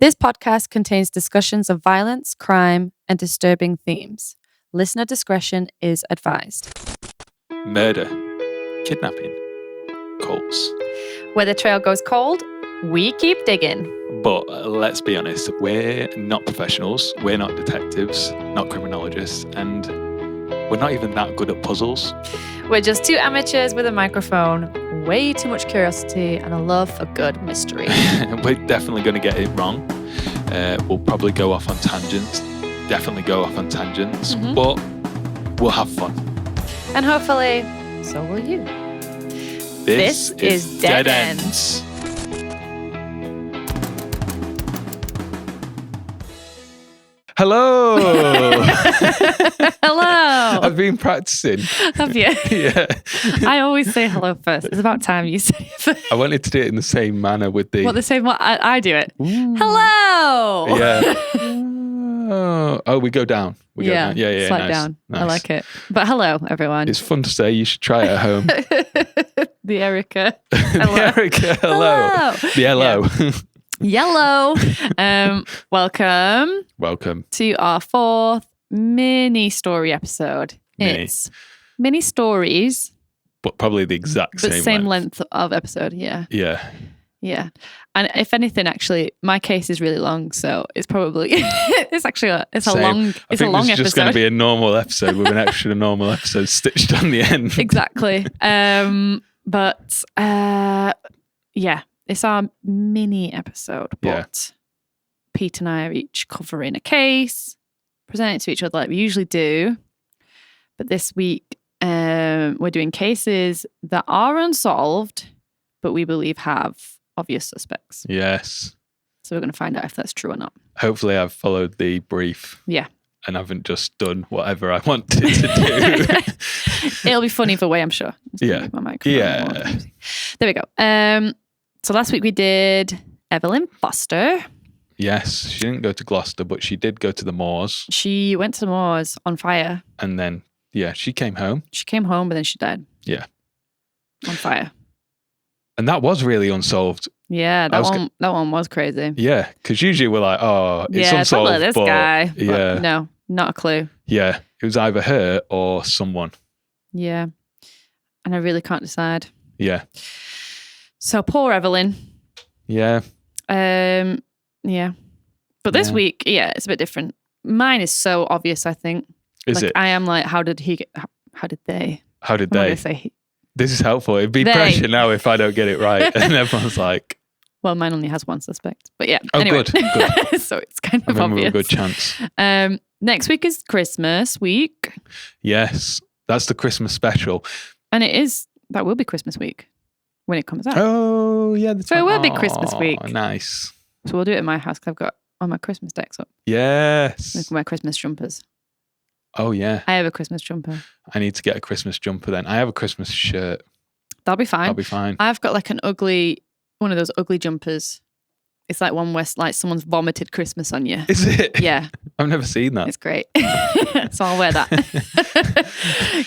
This podcast contains discussions of violence, crime, and disturbing themes. Listener discretion is advised. Murder, kidnapping, cults. Where the trail goes cold, we keep digging. But let's be honest, we're not professionals, we're not detectives, not criminologists, and we're not even that good at puzzles. We're just two amateurs with a microphone, way too much curiosity, and a love for good mystery. We're definitely going to get it wrong. We'll probably go off on tangents, but we'll have fun. And hopefully, so will you. This is Dead Ends. Hello. Hello. I've been practicing. Have you? Yeah. I always say hello first. It's about time you say it first. I wanted to do it in the same manner with the... What, the same way I do it? Ooh. Hello. Yeah. Oh, we go down. We go down. Yeah, Slide nice. down. Nice. I like it. But hello, everyone. It's fun to say. You should try it at home. The Erica. The Erica, hello. The hello. Yellow. Welcome. Welcome. To our fourth mini story episode. Mini. It's mini stories. But probably the exact same length of episode, yeah. Yeah. Yeah. And if anything, actually, my case is really long, so it's probably it's a long episode. It's just going to be a normal episode with an extra normal episode stitched on the end. Exactly. But yeah, it's our mini episode. But Pete and I are each covering a case, presenting it to each other like we usually do. But this week, we're doing cases that are unsolved, but we believe have obvious suspects. Yes. So we're going to find out if that's true or not. Hopefully I've followed the brief. Yeah. And haven't just done whatever I wanted to do. It'll be funny for way, I'm sure. Yeah. Yeah. There we go. So last week we did Evelyn Foster. Yes. She didn't go to Gloucester, but she did go to the moors. She went to the moors on fire. And then, she came home. She came home, but then she died. Yeah. On fire. And that was really unsolved. Yeah, that one was crazy. Yeah, because usually we're like, it's unsolved. Probably this guy. Yeah. But no, not a clue. Yeah, it was either her or someone. Yeah. And I really can't decide. Yeah. So poor Evelyn. Yeah. Yeah. But this week, it's a bit different. Mine is so obvious, I think. Is it? I am like, how did they? How did I'm they? not gonna say he. This is helpful. It'd be pressure now if I don't get it right. And everyone's like... Well, mine only has one suspect. But yeah. Oh, anyway. Good. So it's kind of obvious. A good chance. Next week is Christmas week. Yes. That's the Christmas special. And that will be Christmas week when it comes out. Oh, yeah. So it will be Christmas week. Nice. So we'll do it at my house because I've got all my Christmas decks up. Yes. With my Christmas jumpers. Oh, yeah. I have a Christmas jumper. I need to get a Christmas jumper then. I have a Christmas shirt. That'll be fine. I've got like one of those ugly jumpers. It's like one where like someone's vomited Christmas on you. Is it? Yeah. I've never seen that. It's great. So I'll wear that.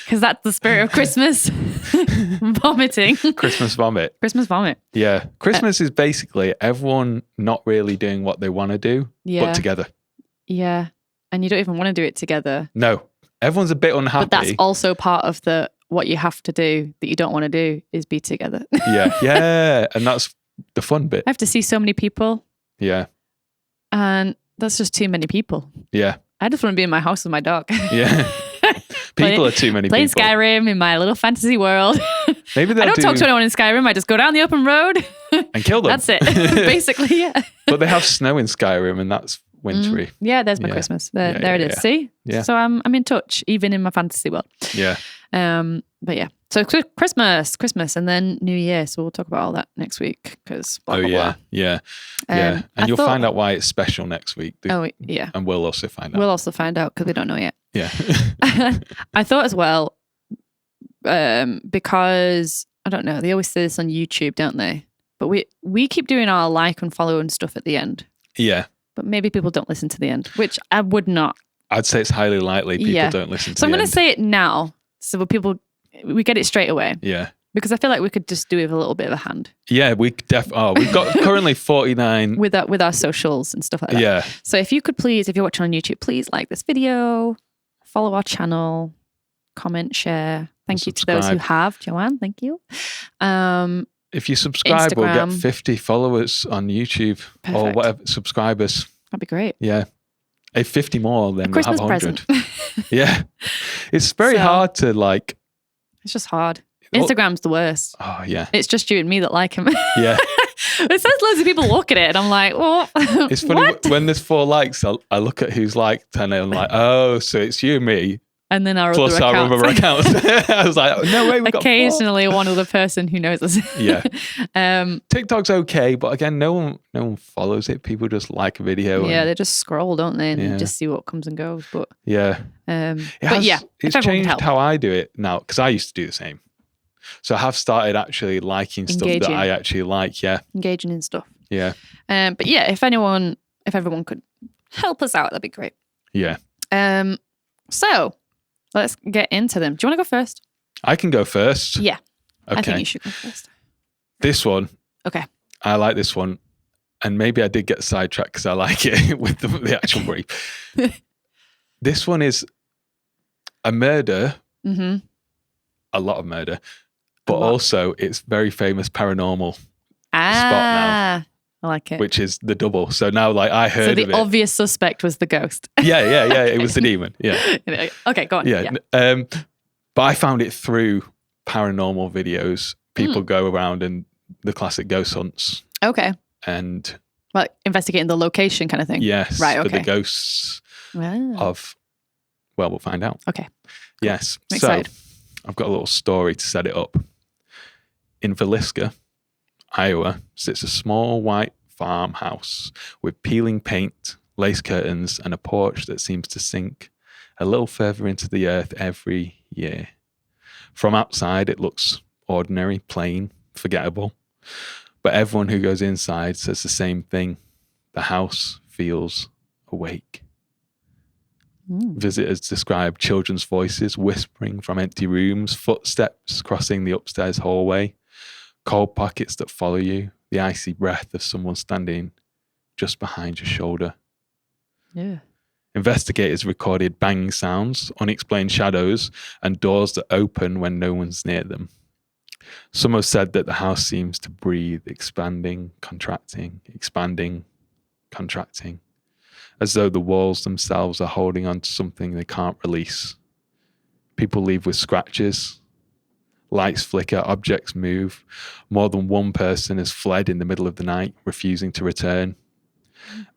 Because that's the spirit of Christmas. Vomiting. Christmas vomit. Christmas vomit. Yeah. Christmas is basically everyone not really doing what they want to do, but together. Yeah. And you don't even want to do it together. No. Everyone's a bit unhappy. But that's also part of what you have to do that you don't want to do is be together. Yeah. Yeah. And that's the fun bit. I have to see so many people. Yeah. And that's just too many people. Yeah. I just want to be in my house with my dog. Yeah. People are too many playing people. Playing Skyrim in my little fantasy world. Maybe I don't talk to anyone in Skyrim. I just go down the open road. And kill them. That's it. Basically, yeah. But they have snow in Skyrim and that's wintry. Yeah, there's my Christmas. There it is. See? Yeah. So I'm in touch, even in my fantasy world. Yeah. But yeah. So Christmas, and then New Year. So we'll talk about all that next week because blah, blah, blah. Yeah. And you'll find out why it's special next week. Yeah. And we'll also find out. We'll also find out because we don't know yet. Yeah. I thought as well, because I don't know, they always say this on YouTube, don't they? But we keep doing our like and follow and stuff at the end. Yeah. But maybe people don't listen to the end, which I would not. I'd say it's highly likely people don't listen to the end. So I'm going to say it now. So we get it straight away. Yeah. Because I feel like we could just do it with a little bit of a hand. Yeah, we've got currently 49 with our socials and stuff like that. Yeah. So if you could please, if you're watching on YouTube, please like this video, follow our channel, comment, share. Thank you to those who have. Joanne, thank you. If you subscribe, Instagram. we'll get 50 followers on YouTube. Perfect. Or whatever, subscribers. That'd be great. Yeah. If 50 more, then we'll have 100. Present. Yeah. It's very hard to like. It's just hard. Instagram's the worst. Oh, yeah. It's just you and me that like him. Yeah. It says loads of people look at it and I'm like, well, it's funny when there's 4 likes, I look at who's liked and I'm like, oh, so it's you and me. And then our plus other our accounts. other accounts. I was like, no way, we've got 4. Occasionally one other person who knows us. Yeah. TikTok's okay, but again, no one follows it. People just like a video. Yeah, they just scroll, don't they? And just see what comes and goes. But yeah. It's changed how I do it now, because I used to do the same. So I have started actually liking stuff that I actually like. Yeah. Engaging in stuff. Yeah. But yeah, if everyone could help us out, that'd be great. Yeah. So let's get into them. Do you want to go first? I can go first. Yeah. Okay. I think you should go first. This one. Okay. I like this one. And maybe I did get sidetracked because I like it with the actual brief. This one is a murder. Mm-hmm. A lot of murder. But also it's very famous paranormal spot now. I like it. Which is the double. So now like I heard of it. So the obvious suspect was the ghost. Yeah. It was the demon. Yeah. Okay, go on. Yeah. But I found it through paranormal videos. People go around and the classic ghost hunts. Okay. And like investigating the location kind of thing. Yes. Right, okay. For the ghosts of, well, we'll find out. Okay. Yes. I'm excited. So I've got a little story to set it up. In Villisca, Iowa, sits a small white farmhouse with peeling paint, lace curtains, and a porch that seems to sink a little further into the earth every year. From outside, it looks ordinary, plain, forgettable. But everyone who goes inside says the same thing. The house feels awake. Visitors describe children's voices whispering from empty rooms, footsteps crossing the upstairs hallway, cold pockets that follow you, the icy breath of someone standing just behind your shoulder. Yeah. Investigators recorded bang sounds, unexplained shadows, and doors that open when no one's near them. Some have said that the house seems to breathe, expanding, contracting, expanding, contracting, as though the walls themselves are holding on to something they can't release. People leave with scratches. Lights flicker, objects move. More than one person has fled in the middle of the night, refusing to return.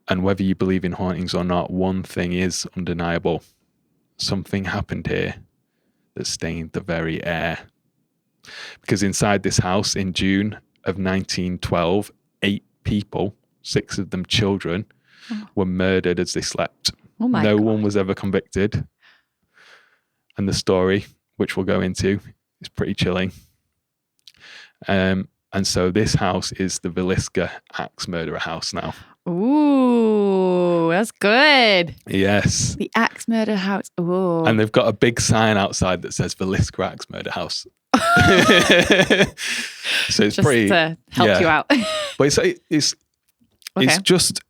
And whether you believe in hauntings or not, one thing is undeniable. Something happened here that stained the very air. Because inside this house in June of 1912, 8 people, 6 of them children, were murdered as they slept. Oh my God. No one was ever convicted. And the story, which we'll go into, is pretty chilling. And so this house is the Villisca Axe Murder House now. Ooh, that's good. Yes. The Axe Murder House. Ooh. And they've got a big sign outside that says Villisca Axe Murder House. So it's just pretty to help you out. But it's just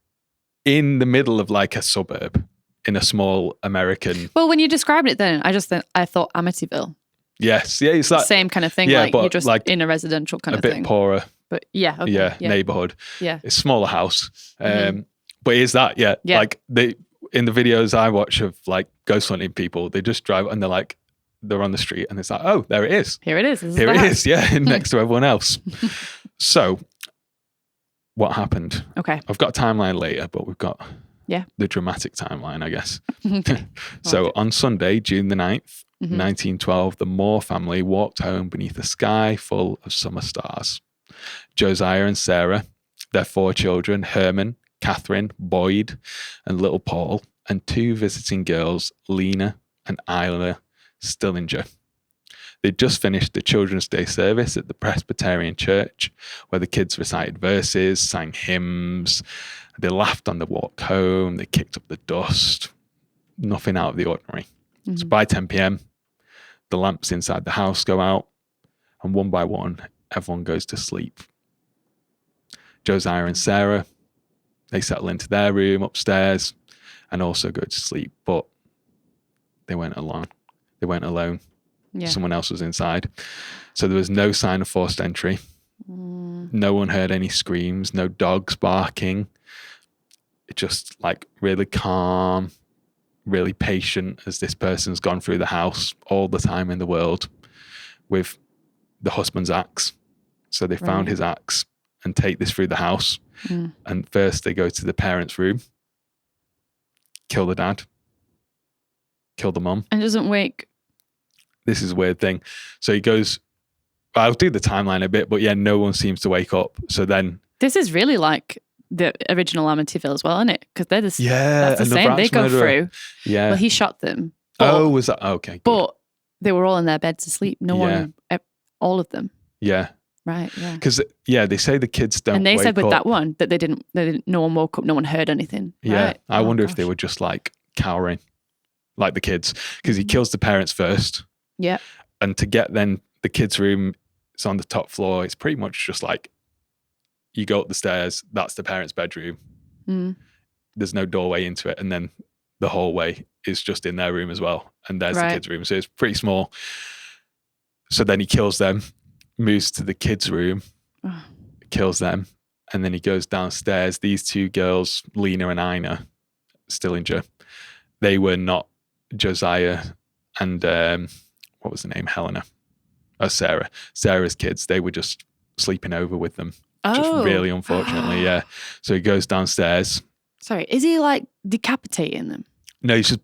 in the middle of like a suburb in a small American. Well, when you described it then, I thought Amityville. Yes. Yeah, it's like same kind of thing. Yeah, like but you're just like in a residential kind of thing. A bit poorer. But yeah. Okay, yeah. Neighborhood. Yeah. It's a smaller house. But is that, like in the videos I watch of like ghost hunting people, they just drive and they're on the street and it's like, oh, there it is. Here it is. Here it is. Yeah. Next to everyone else. So what happened? Okay. I've got a timeline later, but we've got the dramatic timeline, I guess. Okay. So on Sunday, June the 9th, 1912, the Moore family walked home beneath a sky full of summer stars. Josiah and Sarah, their 4 children, Herman, Catherine, Boyd, and little Paul, and 2 visiting girls, Lena and Isla Stillinger. They'd just finished the Children's Day service at the Presbyterian Church, where the kids recited verses, sang hymns. They laughed on the walk home. They kicked up the dust. Nothing out of the ordinary. So by 10 p.m., the lamps inside the house go out. And one by one, everyone goes to sleep. Josiah and Sarah, they settle into their room upstairs and also go to sleep. But they weren't alone. Yeah. Someone else was inside. So there was no sign of forced entry. No one heard any screams, no dogs barking. It just like really calm, really patient as this person's gone through the house all the time in the world with the husband's axe. So they found his axe and take this through the house. And first they go to the parents' room, kill the dad, kill the mum. And doesn't wake. This is a weird thing. So he goes, I'll do the timeline a bit, but yeah, no one seems to wake up. So then... This is really like the original Amityville as well, isn't it? Because they're that's the same. They go through. Yeah. Well, he shot them. But, was that? Okay. Good. But they were all in their beds asleep. No one, all of them. Yeah. Right, yeah. Because, they say the kids don't And they said with up. that one that they didn't, no one woke up, no one heard anything. Yeah. Right. I wonder if they were just like cowering, like the kids. Because he kills the parents first. Yeah. And to get then the kids' room, it's on the top floor. It's pretty much just like you go up the stairs, that's the parents' bedroom. There's no doorway into it. And then the hallway is just in their room as well. And there's the kids' room. So it's pretty small. So then he kills them, moves to the kids' room, kills them. And then he goes downstairs. These two girls, Lena and Ina, Stillinger, they were not Josiah and what was the name? Helena. Sarah. Sarah's kids. They were just sleeping over with them. Just really unfortunately, yeah. So he goes downstairs. Sorry, is he like decapitating them? No, he's just...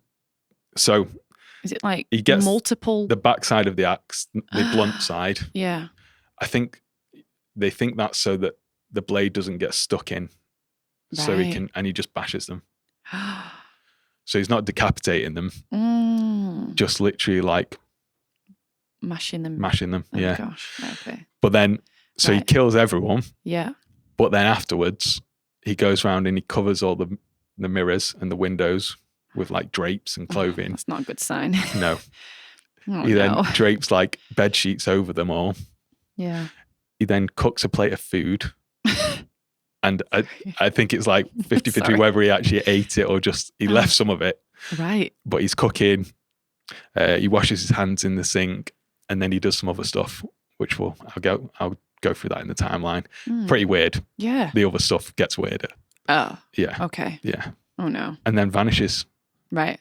So... Is it like he gets multiple... the backside of the axe, the blunt side. Yeah. I think they think that's so that the blade doesn't get stuck in. Right. So he can... And he just bashes them. So he's not decapitating them. Just literally like... Mashing them. Oh, yeah. Gosh. Okay. But then, so he kills everyone. Yeah. But then afterwards, he goes around and he covers all the mirrors and the windows with like drapes and clothing. That's not a good sign. No. He then drapes like bed sheets over them all. Yeah. He then cooks a plate of food. And I think it's like 50-50 whether he actually ate it or just he left some of it. Right. But he's cooking. He washes his hands in the sink. And then he does some other stuff, which I'll go through that in the timeline. Pretty weird. Yeah. The other stuff gets weirder. Oh. Yeah. Okay. Yeah. Oh no. And then vanishes. Right.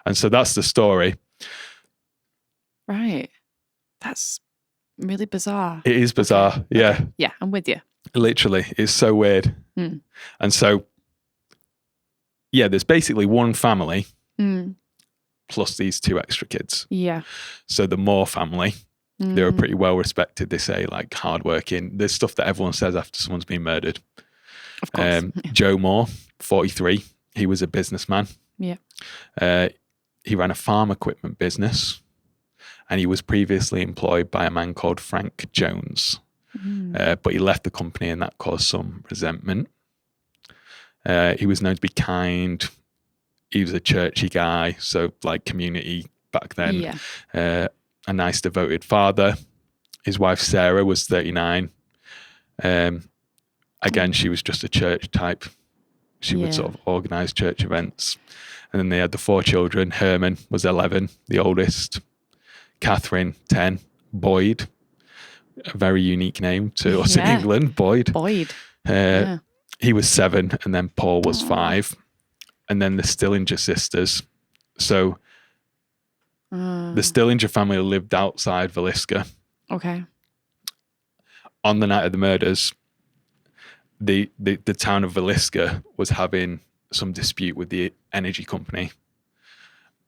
And so that's the story. Right. That's really bizarre. It is bizarre. Okay. Yeah. Okay. Yeah, I'm with you. Literally. It's so weird. And so, yeah, there's basically one family. Plus these two extra kids. Yeah. So the Moore family, they were pretty well respected. They say like hardworking. There's stuff that everyone says after someone's been murdered. Of course. Joe Moore, 43. He was a businessman. Yeah. He ran a farm equipment business and he was previously employed by a man called Frank Jones. But he left the company and that caused some resentment. He was known to be kind. He was a churchy guy, so like community back then. Yeah. A nice devoted father. His wife Sarah was 39. Again, she was just a church type. She would sort of organise church events. And then they had the 4 children. Herman was 11, the oldest. Catherine, 10. Boyd, a very unique name to us in England. Boyd. He was 7, and then Paul was 5. And then the Stillinger sisters. So the Stillinger family lived outside Villisca. Okay. On the night of the murders, the town of Villisca was having some dispute with the energy company.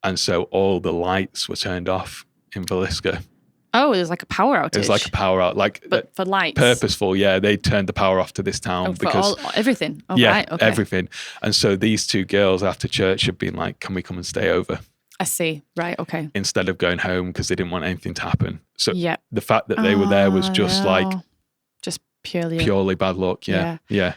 And so all the lights were turned off in Villisca. Oh, there's like a power outage. It was like a power out, but for lights. Purposeful, yeah. They turned the power off to this town because everything. Oh, yeah, right. Okay. Everything. And so these 2 girls after church had been like, "Can we come and stay over?" I see. Right. Okay. Instead of going home because they didn't want anything to happen. So the fact that they were there was just just purely bad luck. Yeah. Yeah.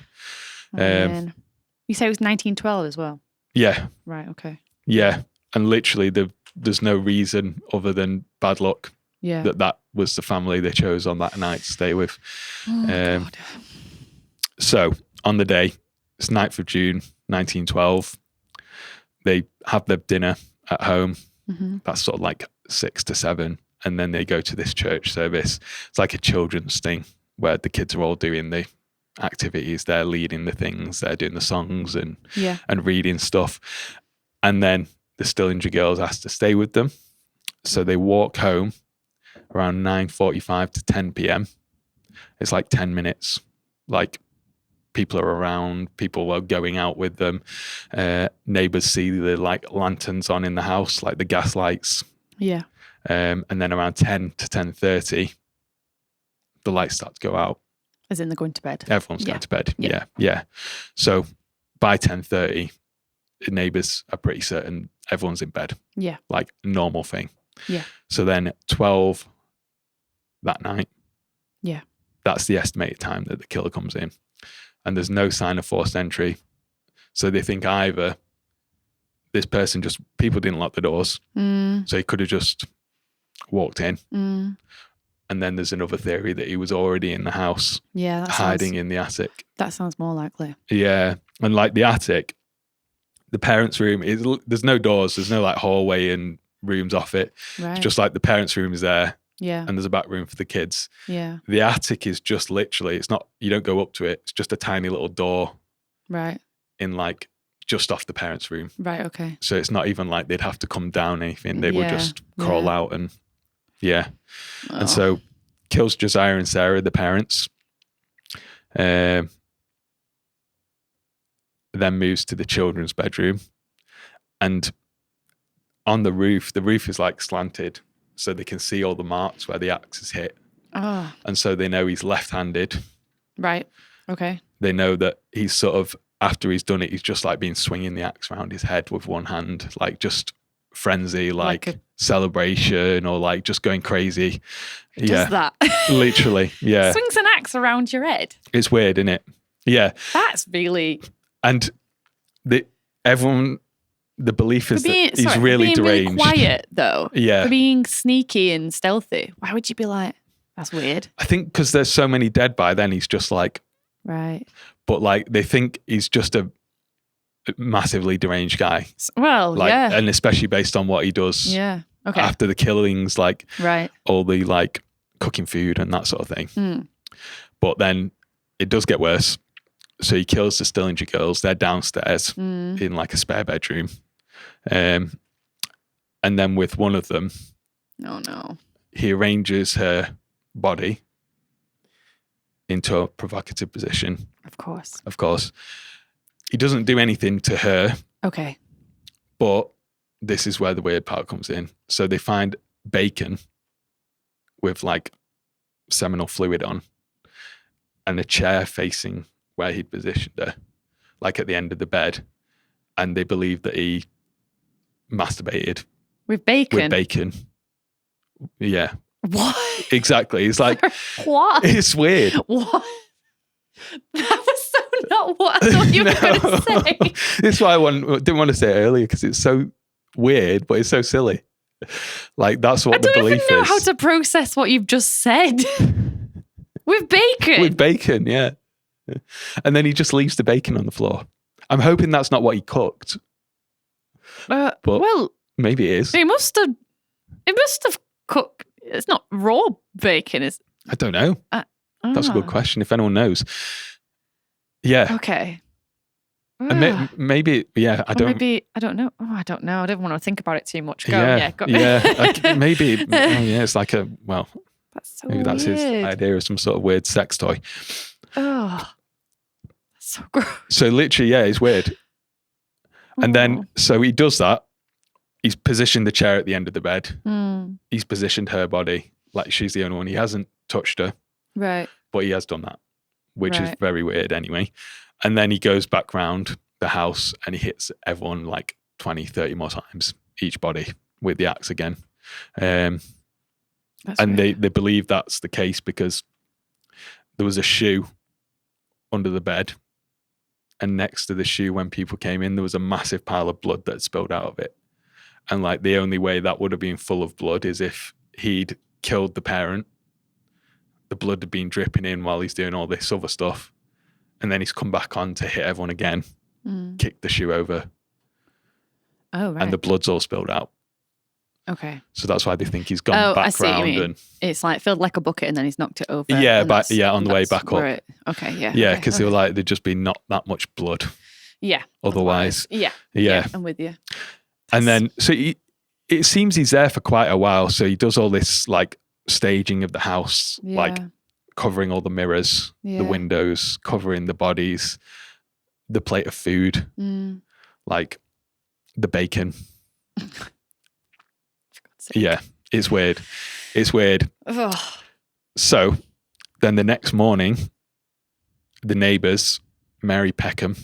You say it was 1912 as well. Yeah. Right. Okay. Yeah. And literally there's no reason other than bad luck. Yeah. That was the family they chose on that night to stay with. Oh, God. So on the day, it's 9th of June, 1912, they have their dinner at home. Mm-hmm. That's sort of like 6 to 7. And then they go to this church service. It's like a children's thing where the kids are all doing the activities. They're leading the things. They're doing the songs and reading stuff. And then the Stillinger girls ask to stay with them. So they walk home around 9:45 to 10 p.m. It's like 10 minutes. Like people are around. People are going out with them. Neighbors see the like lanterns on in the house, like the gas lights. Yeah. And then around 10 to 10:30, the lights start to go out. As in they're going to bed. Everyone's going to bed. Yeah. So by 10:30, the neighbours are pretty certain everyone's in bed. Yeah. Like normal thing. Yeah. So then at 12 that night. Yeah. That's the estimated time that the killer comes in. And there's no sign of forced entry. So they think either this person people didn't lock the doors. So he could have just walked in. And then there's another theory that he was already in the house. Yeah. Hiding in the attic. That sounds more likely. Yeah. And like the attic, the parents' room, there's no doors. There's no like hallway and rooms off it. Right. It's just like the parents' room is there. Yeah. And there's a back room for the kids. Yeah. The attic is just literally, it's not, you don't go up to it. It's just a tiny little door. Right. In like just off the parents' room. Right. Okay. So it's not even like they'd have to come down anything. They would just crawl out and And so kills Josiah and Sarah, the parents. Then moves to the children's bedroom. And on the roof is like slanted. So they can see all the marks where the axe has hit. Oh. And so they know he's left-handed. Right. Okay. They know that he's sort of, after he's done it, he's just like been swinging the axe around his head with one hand, like just frenzy, like celebration, or like just going crazy. Does that? Literally, yeah. Swings an axe around your head. It's weird, isn't it? Yeah. That's really... And everyone... The belief is that he's really deranged. Really quiet, though. Yeah. For being sneaky and stealthy. Why would you be like, that's weird? I think because there's so many dead by then, he's just like... Right. But like, they think he's just a massively deranged guy. Well, like, yeah. And especially based on what he does after the killings, like all the like cooking food and that sort of thing. But then it does get worse. So he kills the Stillinger girls. They're downstairs in like a spare bedroom. And then with one of them, he arranges her body into a provocative position. Of course. He doesn't do anything to her. Okay. But this is where the weird part comes in. So they find bacon with like seminal fluid on and a chair facing where he'd positioned her, like at the end of the bed. And they believe that he masturbated. With bacon? With bacon. Yeah. What? Exactly. It's like... What? It's weird. What? That was so not what I thought you were going to say. This is why I didn't want to say it earlier, because it's so weird, but it's so silly. Like, that's what the belief is. I don't even know how to process what you've just said. With bacon? With bacon, yeah. And then he just leaves the bacon on the floor. I'm hoping that's not what he cooked. But well, maybe it is. It must have cooked. It's not raw bacon, is it? I don't know. That's a good question. If anyone knows. Yeah. Okay. And maybe, yeah, I don't know. Oh, I don't know. I didn't want to think about it too much. Go, go. Maybe, it's like that's so maybe that's weird. his idea of some sort of weird sex toy. Oh, that's so gross. So literally, yeah, it's weird. And then, so he does that. He's positioned the chair at the end of the bed. He's positioned her body like she's the only one. He hasn't touched her. Right. But he has done that, which is very weird anyway. And then he goes back round the house and he hits everyone like 20, 30 more times, each body with the axe again. And they believe that's the case because there was a shoe under the bed. And next to the shoe, when people came in, there was a massive pile of blood that had spilled out of it. And like the only way that would have been full of blood is if he'd killed the parent. The blood had been dripping in while he's doing all this other stuff. And then he's come back on to hit everyone again, kick the shoe over. Oh, right. And the blood's all spilled out. Okay. So that's why they think he's gone back round. And it's like filled like a bucket and then he's knocked it over. Yeah, on the way back up. Okay, yeah. Yeah, because they were like, there'd just been not that much blood. Yeah. Otherwise. Yeah. I'm with you. And then, so it seems he's there for quite a while. So he does all this like staging of the house, like covering all the mirrors, the windows, covering the bodies, the plate of food, like the bacon. Yeah, it's weird. It's weird. Ugh. So then the next morning, the neighbours, Mary Peckham,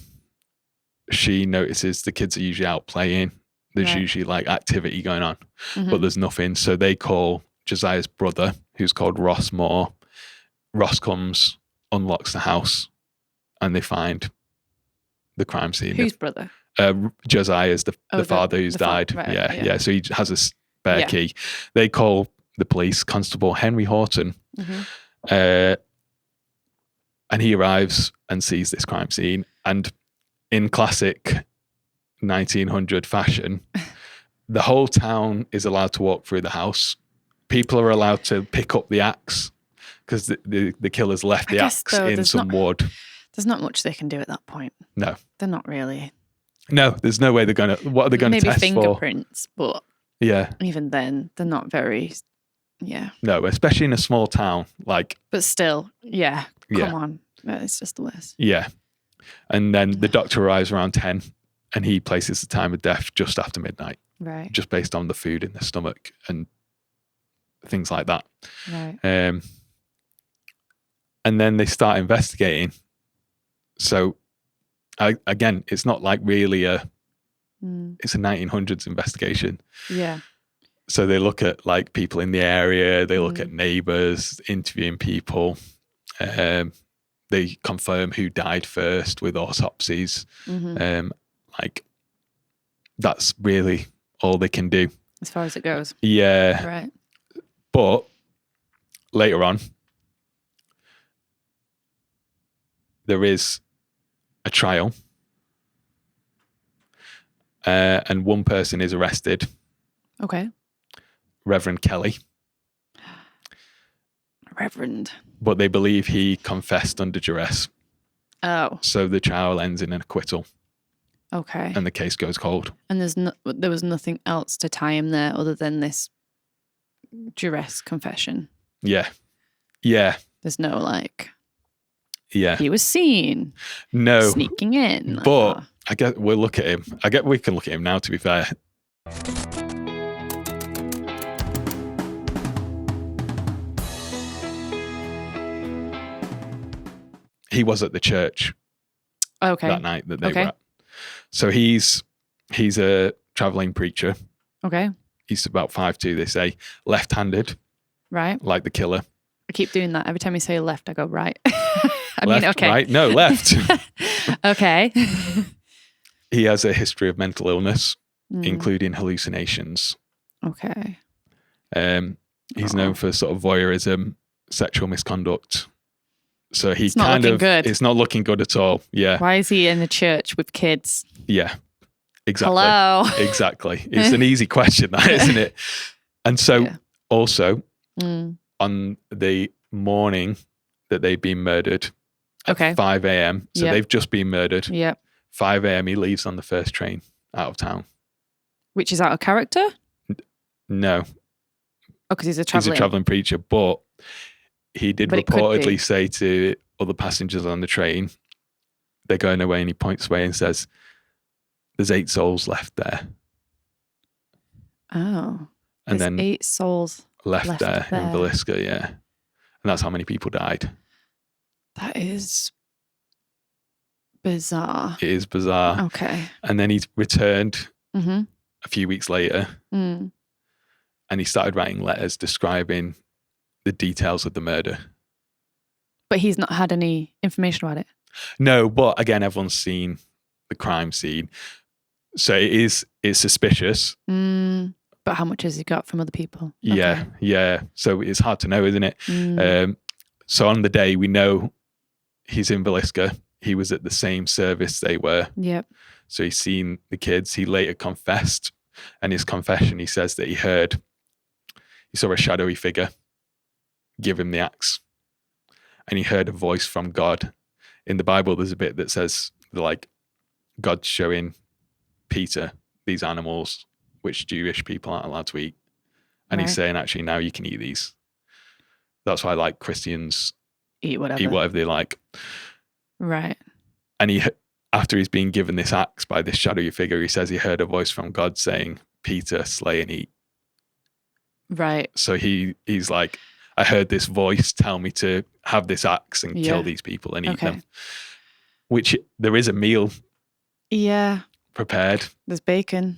she notices the kids are usually out playing. There's usually like activity going on, but there's nothing. So they call Josiah's brother, who's called Ross Moore. Ross comes, unlocks the house, and they find the crime scene. Whose brother? Josiah's the father who's died. Right, yeah. So he has a spare key. They call the police, Constable Henry Horton, and he arrives and sees this crime scene. And in classic 1900 fashion, the whole town is allowed to walk through the house. People are allowed to pick up the axe because the killers left the axe in some wood. There's not much they can do at that point. No. They're not really. No, there's no way they're going to. What are they going to test for? Maybe fingerprints, but yeah, even then, they're not very. Yeah. No, especially in a small town like. But still, come on, it's just the worst. Yeah, and then the doctor arrives around 10, and he places the time of death just after midnight. Right. Just based on the food in the stomach and things like that. Right. And then they start investigating. So. Again, it's not like really it's a 1900s investigation. Yeah. So they look at like people in the area, they look at neighbours, interviewing people. They confirm who died first with autopsies. Like that's really all they can do. As far as it goes. Yeah. Right. But later on, there is a trial, and one person is arrested. Okay. Reverend Kelly. Reverend. But they believe he confessed under duress. Oh. So the trial ends in an acquittal. Okay. And the case goes cold. And there was nothing else to tie him there other than this duress confession. Yeah. Yeah. There's no like. Yeah. He was seen. No. Sneaking in. Like, but I guess we'll look at him. We can look at him now, to be fair. He was at the church that night that they were at. So he's a traveling preacher. Okay. He's about 5'2", they say. Left-handed. Right. Like the killer. I keep doing that. Every time you say left, I go right. Left, right? No, left. Okay. He has a history of mental illness, including hallucinations. Okay. He's known for sort of voyeurism, sexual misconduct. So it's not looking good at all. Yeah. Why is he in the church with kids? Yeah. Exactly. Hello. Exactly. It's an easy question, that, isn't it? And so also on the morning that they've been murdered at 5 a.m. So they've just been murdered. Yep. 5 a.m. he leaves on the first train out of town. Which is out of character? No. Oh, because he's a traveling preacher, but he did reportedly say to other passengers on the train, they're going away, and he points away and says, there's 8 souls left there. Oh. And then 8 souls left there in Villisca, yeah. And that's how many people died. That is bizarre. It is bizarre. Okay. And then he's returned a few weeks later and he started writing letters describing the details of the murder. But he's not had any information about it? No, but again, everyone's seen the crime scene. So it's suspicious. But But how much has he got from other people? Yeah, Okay. yeah. So it's hard to know, isn't it? Mm. So on the day we know he's in Villisca, he was at the same service they were. Yep. So he's seen the kids. He later confessed, and his confession, he says that he saw a shadowy figure give him the axe, and he heard a voice from God. In the Bible, there's a bit that says like God showing Peter these animals which Jewish people aren't allowed to eat, and he's saying, actually, now you can eat these. That's why like Christians eat whatever they like. Right. And after he's been given this axe by this shadowy figure, he says he heard a voice from God saying, Peter, slay and eat. Right. So he's like, I heard this voice tell me to have this axe and kill these people and eat them. Which there is a meal prepared. There's bacon.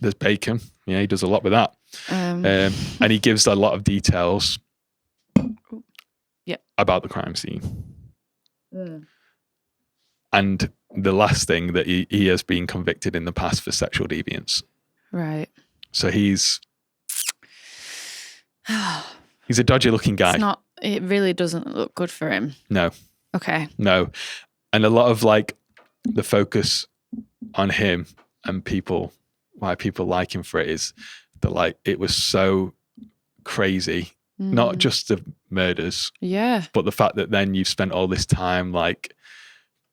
Yeah, he does a lot with that. And he gives a lot of details about the crime scene. And the last thing that he has been convicted in the past for sexual deviance. Right. So he's a dodgy looking guy. It really doesn't look good for him. No. Okay. No. And a lot of like the focus on him and why people like him for it is that like it was so crazy. Not just the murders. Yeah. But the fact that then you've spent all this time like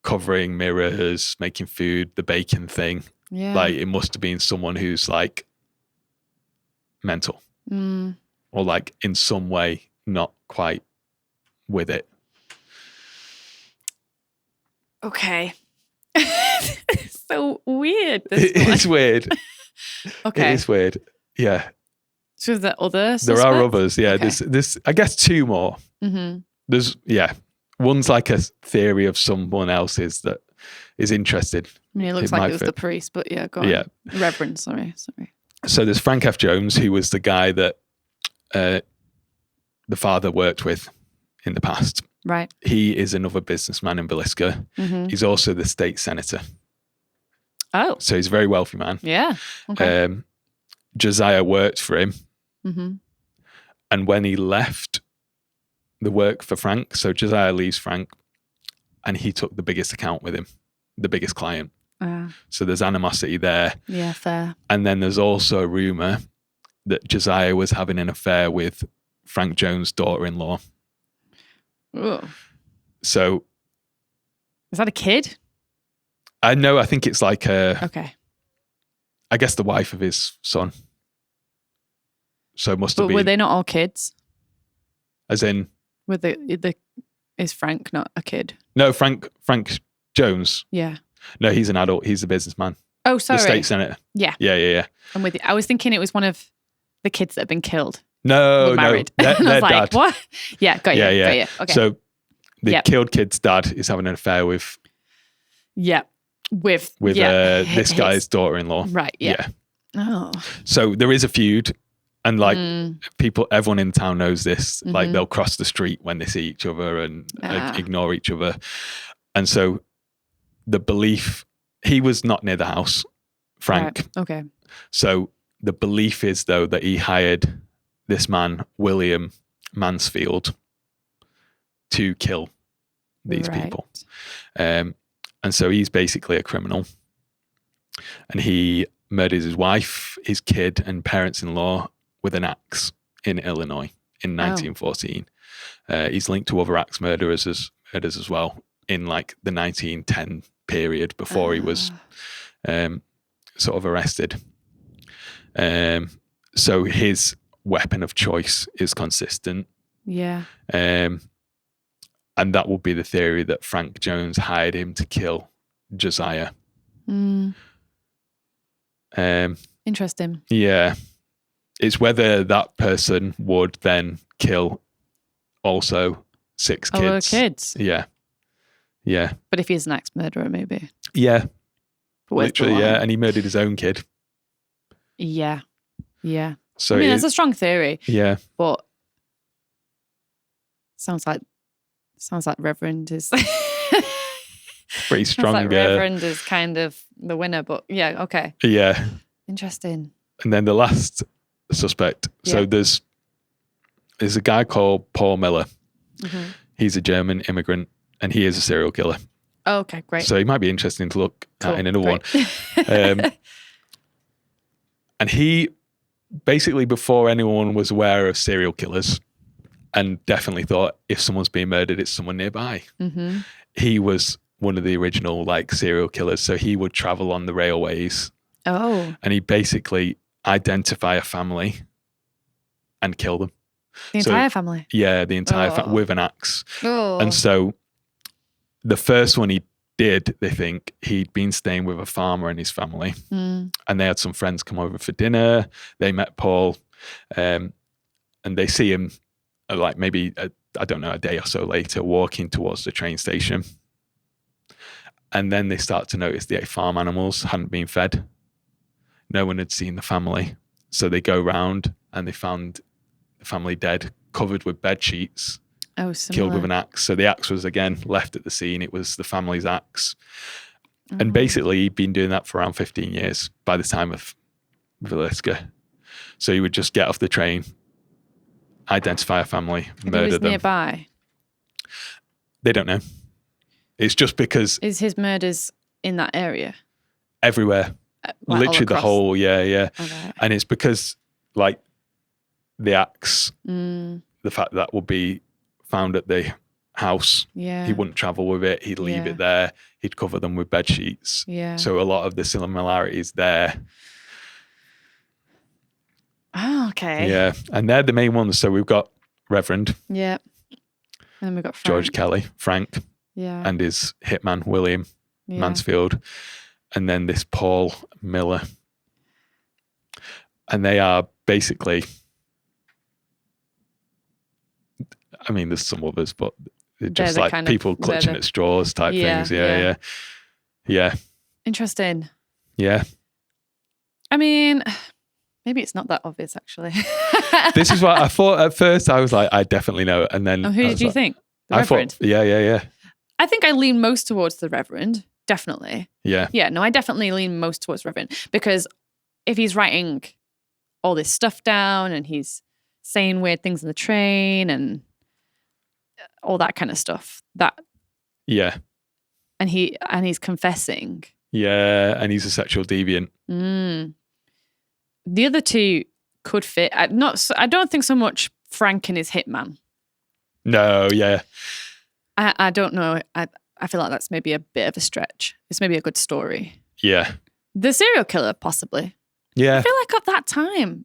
covering mirrors, making food, the bacon thing. Yeah. Like it must have been someone who's like mental. Or like in some way not quite with it. Okay. It's so weird. It's weird. Okay. It is weird. Yeah. So is there other suspects? There are others. Yeah. Okay. There's I guess two more. Mm-hmm. There's one's like a theory of someone else's that is interested. I mean, it looks like it was the priest, but yeah, go on. Yeah. Reverend, sorry. So there's Frank F. Jones, who was the guy that the father worked with in the past. Right. He is another businessman in Villisca. Mm-hmm. He's also the state senator. Oh. So he's a very wealthy man. Yeah. Okay. Josiah worked for him. Mm-hmm. And when he left the work for Frank, so Josiah leaves Frank and he took the biggest account with him, the biggest client. So there's animosity there. Yeah, fair. And then there's also a rumor that Josiah was having an affair with Frank Jones' daughter-in-law. Ooh. So is that a kid? I think it's like okay. I guess the wife of his son. So it must have been. But were they not all kids? As in? With is Frank not a kid? No, Frank Jones. Yeah. No, he's an adult. He's a businessman. Oh, sorry. The state senator. Yeah. Yeah. I'm with you. I was thinking it was one of the kids that had been killed. No. Their I was like, dad. What? Yeah, got you. Yeah. Got you. Okay. So the killed kid's dad is having an affair with. Yeah. With this guy's daughter-in-law. Right. Yeah. Oh. So there is a feud. And like everyone in town knows this. Mm-hmm. Like they'll cross the street when they see each other and ignore each other. And so the belief, he was not near the house, Frank. Right. Okay. So the belief is though that he hired this man, William Mansfield, to kill these people. And so he's basically a criminal. And he murdered his wife, his kid and parents-in-law with an axe in Illinois in 1914. He's linked to other axe murders as well in like the 1910 period before he was sort of arrested. So his weapon of choice is consistent. Yeah. And that would be the theory that Frank Jones hired him to kill Josiah. Interesting. Yeah. It's whether that person would then kill also 6 kids. Other kids. Yeah. Yeah. But if he's an axe murderer, maybe. Yeah. Where's literally, yeah. And he murdered his own kid. Yeah. Yeah. So I mean, it's a strong theory. Yeah. But sounds like Reverend is pretty strong. Sounds like Reverend is kind of the winner, but yeah, okay. Yeah. Interesting. And then the last suspect. So there's a guy called Paul Mueller. Mm-hmm. He's a German immigrant, and he is a serial killer. Oh, okay, great. So he might be interesting to look at in another one. And he basically, before anyone was aware of serial killers, and definitely thought if someone's being murdered, it's someone nearby. Mm-hmm. He was one of the original like serial killers. So he would travel on the railways. Oh. And he basically identify a family and kill them. The entire family? Yeah, the entire family with an axe. Oh. And so the first one he did, they think he'd been staying with a farmer and his family. And they had some friends come over for dinner. They met Paul and they see him like maybe, I don't know, a day or so later walking towards the train station. And then they start to notice the farm animals hadn't been fed. No one had seen the family. So they go round and they found the family dead, covered with bed sheets, killed with an axe. So the axe was again left at the scene. It was the family's axe. And basically he'd been doing that for around 15 years by the time of Villisca. So he would just get off the train, identify a family, murder them. Nearby? They don't know. It's just because... Is his murders in that area? Everywhere. Like literally the whole, yeah. Okay. And it's because like the axe, the fact that would be found at the house, he wouldn't travel with it, he'd leave it there, he'd cover them with bed sheets. Yeah. So a lot of the similarities there. Oh, okay. Yeah. And they're the main ones. So we've got Reverend. Yeah. And then we've got Frank. George Kelly, Frank. Yeah. And his hitman, William Mansfield. And then this Paul Mueller. And they are basically, I mean, there's some others, but they're just like people clutching at straws type things. Yeah. Interesting. Yeah. I mean, maybe it's not that obvious, actually. This is what I thought at first. I was like, I definitely know. And then who did you think? The Reverend? Yeah. I think I lean most towards the Reverend. Definitely. Yeah. Yeah, no, I definitely lean most towards Reverend because if he's writing all this stuff down and he's saying weird things on the train and all that kind of stuff, and he's confessing. Yeah, and he's a sexual deviant. The other two could fit. I don't think so much Frank and his hitman. No, yeah. I don't know. I feel like that's maybe a bit of a stretch. It's maybe a good story. Yeah. The serial killer, possibly. Yeah. I feel like at that time,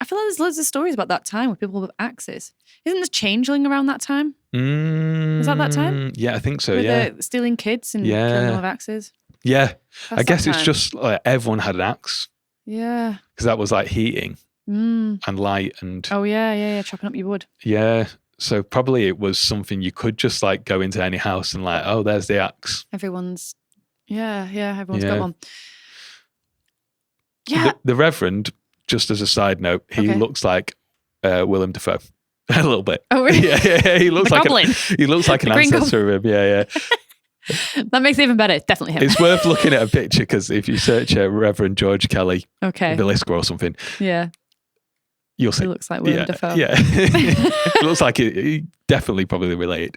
there's loads of stories about that time with people with axes. Isn't the Changeling around that time? Was that time? Yeah, I think so, with yeah. Stealing kids and killing them with axes? Yeah. I guess it's just like everyone had an axe. Yeah. Because that was like heating and light and... Oh, yeah. Chopping up your wood. Yeah. So probably it was something you could just like go into any house and like, oh, there's the axe. Everyone's got one. Yeah. The Reverend, just as a side note, he looks like Willem Dafoe. A little bit. Oh, really? Yeah. He looks like an ancestor of him. Yeah. That makes it even better. It's definitely him. It's worth looking at a picture because if you search Reverend George Kelly, Villisca or something, you'll see. He looks like Willem Dafoe. Yeah. It looks like he definitely probably related.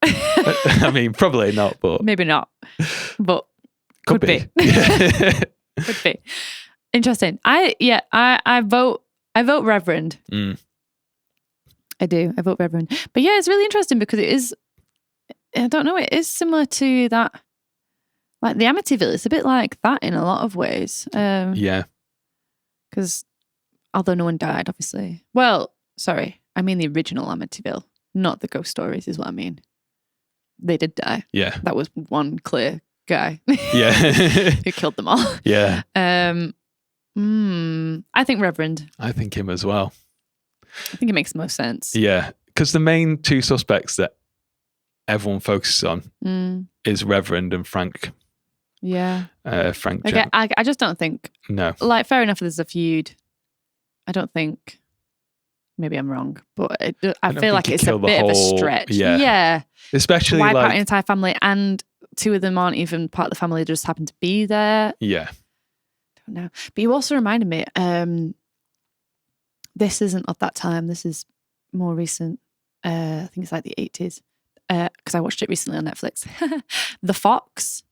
I mean, probably not, but... Maybe not, but could be. Could be. Interesting. I vote Reverend. I do. I vote Reverend. But yeah, it's really interesting because it is, I don't know, it is similar to that, like the Amityville. It's a bit like that in a lot of ways. Yeah. Because although no one died, obviously. Well, sorry. I mean the original Amityville, not the ghost stories is what I mean. They did die. Yeah. That was one clear guy. Yeah. Who killed them all. Yeah. I think Reverend. I think him as well. I think it makes the most sense. Yeah. Because the main two suspects that everyone focuses on is Reverend and Frank. Yeah. Frank. Okay, I just don't think. No. Like, fair enough, there's a feud. I don't think. Maybe I'm wrong, but I feel like it's a bit of a stretch. Yeah. Especially wipe out an entire family, and two of them aren't even part of the family; they just happen to be there. Yeah. I don't know. But you also reminded me. this isn't of that time. This is more recent. I think it's like the 80s. Because I watched it recently on Netflix. The Fox.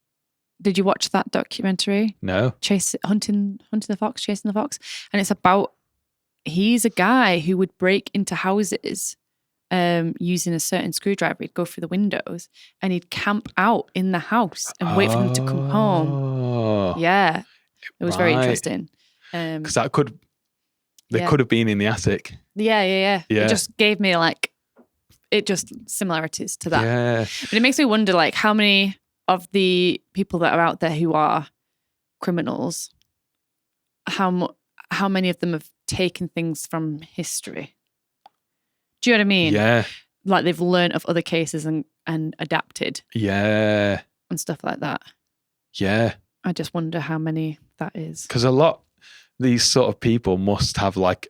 Did you watch that documentary? No. Hunting the Fox, Chasing the Fox. And it's about, he's a guy who would break into houses using a certain screwdriver. He'd go through the windows and he'd camp out in the house and wait for them to come home. Yeah. It was very interesting. Because they could have been in the attic. Yeah. It just gave me similarities to that. Yeah. But it makes me wonder, like, how many of the people that are out there who are criminals, how many of them have taken things from history? Do you know what I mean? Yeah. Like they've learned of other cases and adapted. Yeah. And stuff like that. Yeah. I just wonder how many that is. Because these sort of people must have like